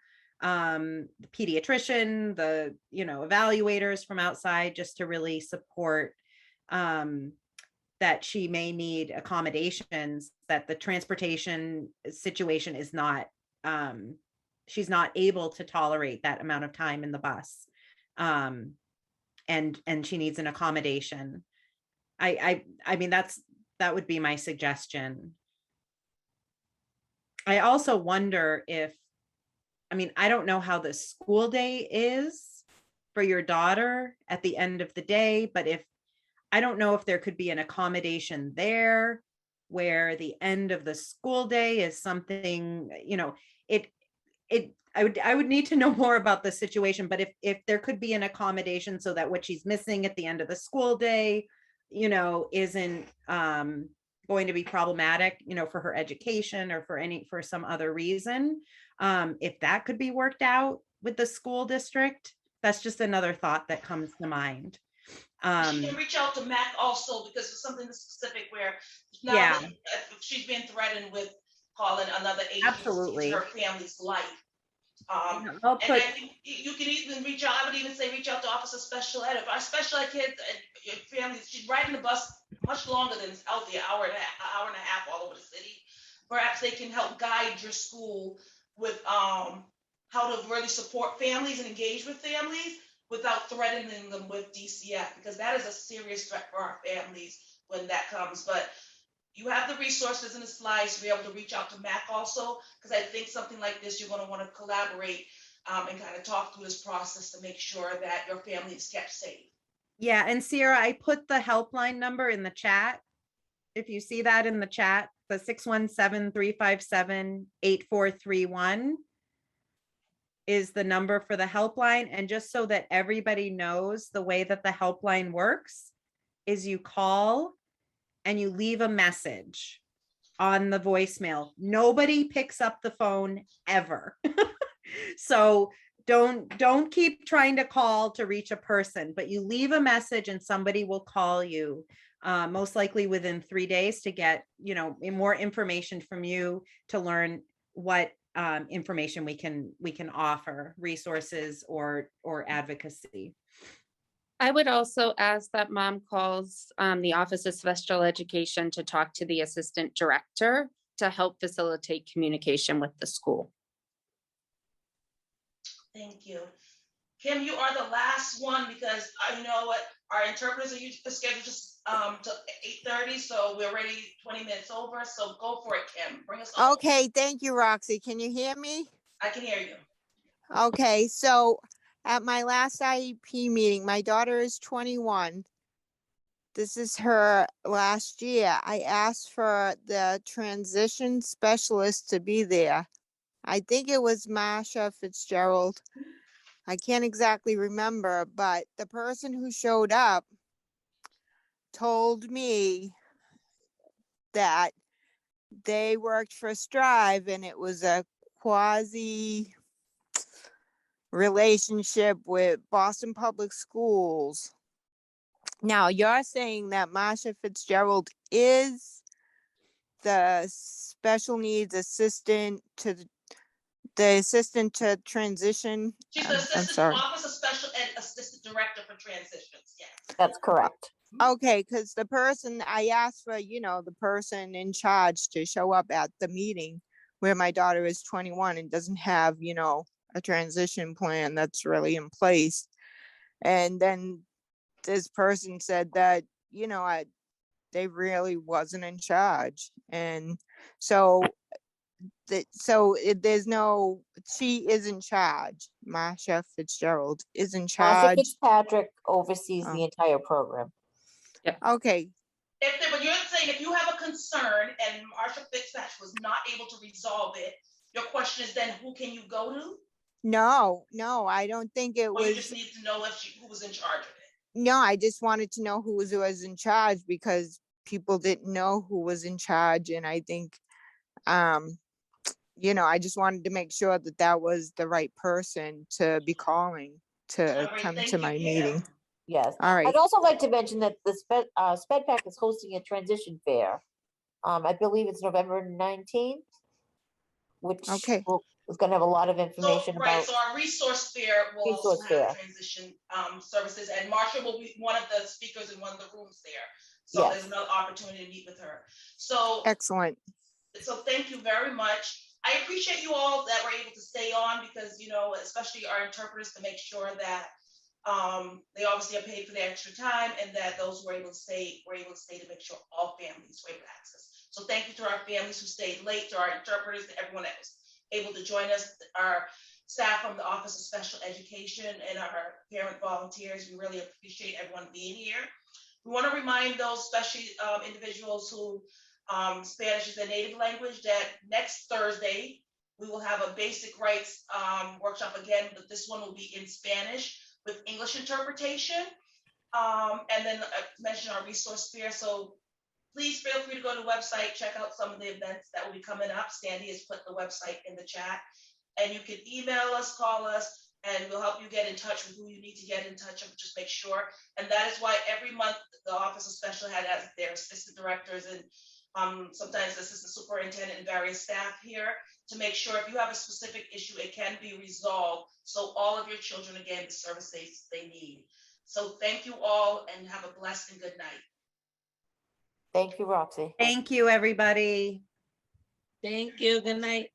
the pediatrician, the, evaluators from outside, just to really support that she may need accommodations, that the transportation situation is not, she's not able to tolerate that amount of time in the bus. And she needs an accommodation. I mean, that would be my suggestion. I also wonder if, I don't know how the school day is for your daughter at the end of the day, but I don't know if there could be an accommodation there where the end of the school day is something, I would need to know more about the situation, but if there could be an accommodation so that what she's missing at the end of the school day, isn't going to be problematic, for her education or for some other reason. If that could be worked out with the school district, that's just another thought that comes to mind. She can reach out to MAC also because it's something specific where now that if she's been threatened with calling another agency in her family's life. And I think you can even reach out. I would even say reach out to Office of Special Ed. If our special ed kids and your family, she's riding the bus much longer than it's healthy, an hour and a half all over the city. Perhaps they can help guide your school with how to really support families and engage with families without threatening them with DCF, because that is a serious threat for our families when that comes. But you have the resources in the slides to be able to reach out to MAC also, because I think something like this, you're going to want to collaborate and kind of talk through this process to make sure that your family is kept safe. Yeah, and Sierra, I put the helpline number in the chat. If you see that in the chat, the 617-357-8431 is the number for the helpline. And just so that everybody knows, the way that the helpline works is you call and you leave a message on the voicemail. Nobody picks up the phone ever. So don't keep trying to call to reach a person, but you leave a message and somebody will call you, most likely within 3 days, to get, more information from you, to learn what information we can offer, resources or advocacy. I would also ask that mom calls the Office of Special Education to talk to the assistant director to help facilitate communication with the school. Thank you. Kim, you are the last one because I know what our interpreters are scheduled just to 8:30, so we're already 20 minutes over. So go for it, Kim. Bring us home. Okay, thank you, Roxy. Can you hear me? I can hear you. Okay, so at my last IEP meeting, my daughter is 21. This is her last year. I asked for the transition specialist to be there. I think it was Marsha Fitzgerald. I can't exactly remember, but the person who showed up told me that they worked for Strive and it was a quasi relationship with Boston Public Schools. Now you're saying that Marsha Fitzgerald is the special needs assistant to the assistant to transition. She's the I'm assistant sorry. Office of Special Ed Assistant Director for Transitions. Yes. That's correct. Okay, because the person I asked for, the person in charge to show up at the meeting where my daughter is 21 and doesn't have, a transition plan that's really in place. And then this person said that, they really wasn't in charge. And so she is in charge. Marsha Fitzgerald is in Marsha charge. Fitzpatrick oversees Oh. the entire program. Okay, But you're saying if you have a concern and Marsha Fitzpatrick was not able to resolve it, your question is then who can you go to? no, I don't think it Or was. you just need to know who was in charge of it? No, I just wanted to know who was in charge because people didn't know who was in charge. And I think, I just wanted to make sure that was the right person to be calling to come to my meeting. Yes. All right. I'd also like to mention that the SpEdPAC is hosting a transition fair. I believe it's November 19th, which Okay. is going to have a lot of information about. So our resource fair will also have transition services, and Marsha will be one of the speakers in one of the rooms there. So there's another opportunity to meet with her. So excellent. So thank you very much. I appreciate you all that were able to stay on because, especially our interpreters, to make sure that they obviously are paid for their extra time and that those who were able to stay to make sure all families were able to access. So thank you to our families who stayed late, to our interpreters, to everyone that was able to join us, our staff from the Office of Special Education and our parent volunteers. We really appreciate everyone being here. We want to remind those, especially individuals who Spanish is their native language, that next Thursday we will have a basic rights workshop again, but this one will be in Spanish with English interpretation. And then mention our resource fair. So please feel free to go to the website, check out some of the events that will be coming up. Sandy has put the website in the chat. And you can email us, call us, and we'll help you get in touch with who you need to get in touch with. Just make sure. And that is why every month the Office of Special Ed has their assistant directors and sometimes assistant superintendent and various staff here to make sure if you have a specific issue, it can be resolved. So all of your children, again, the services they need. So thank you all and have a blessed and good night. Thank you, Roxy. Thank you, everybody. Thank you. Good night.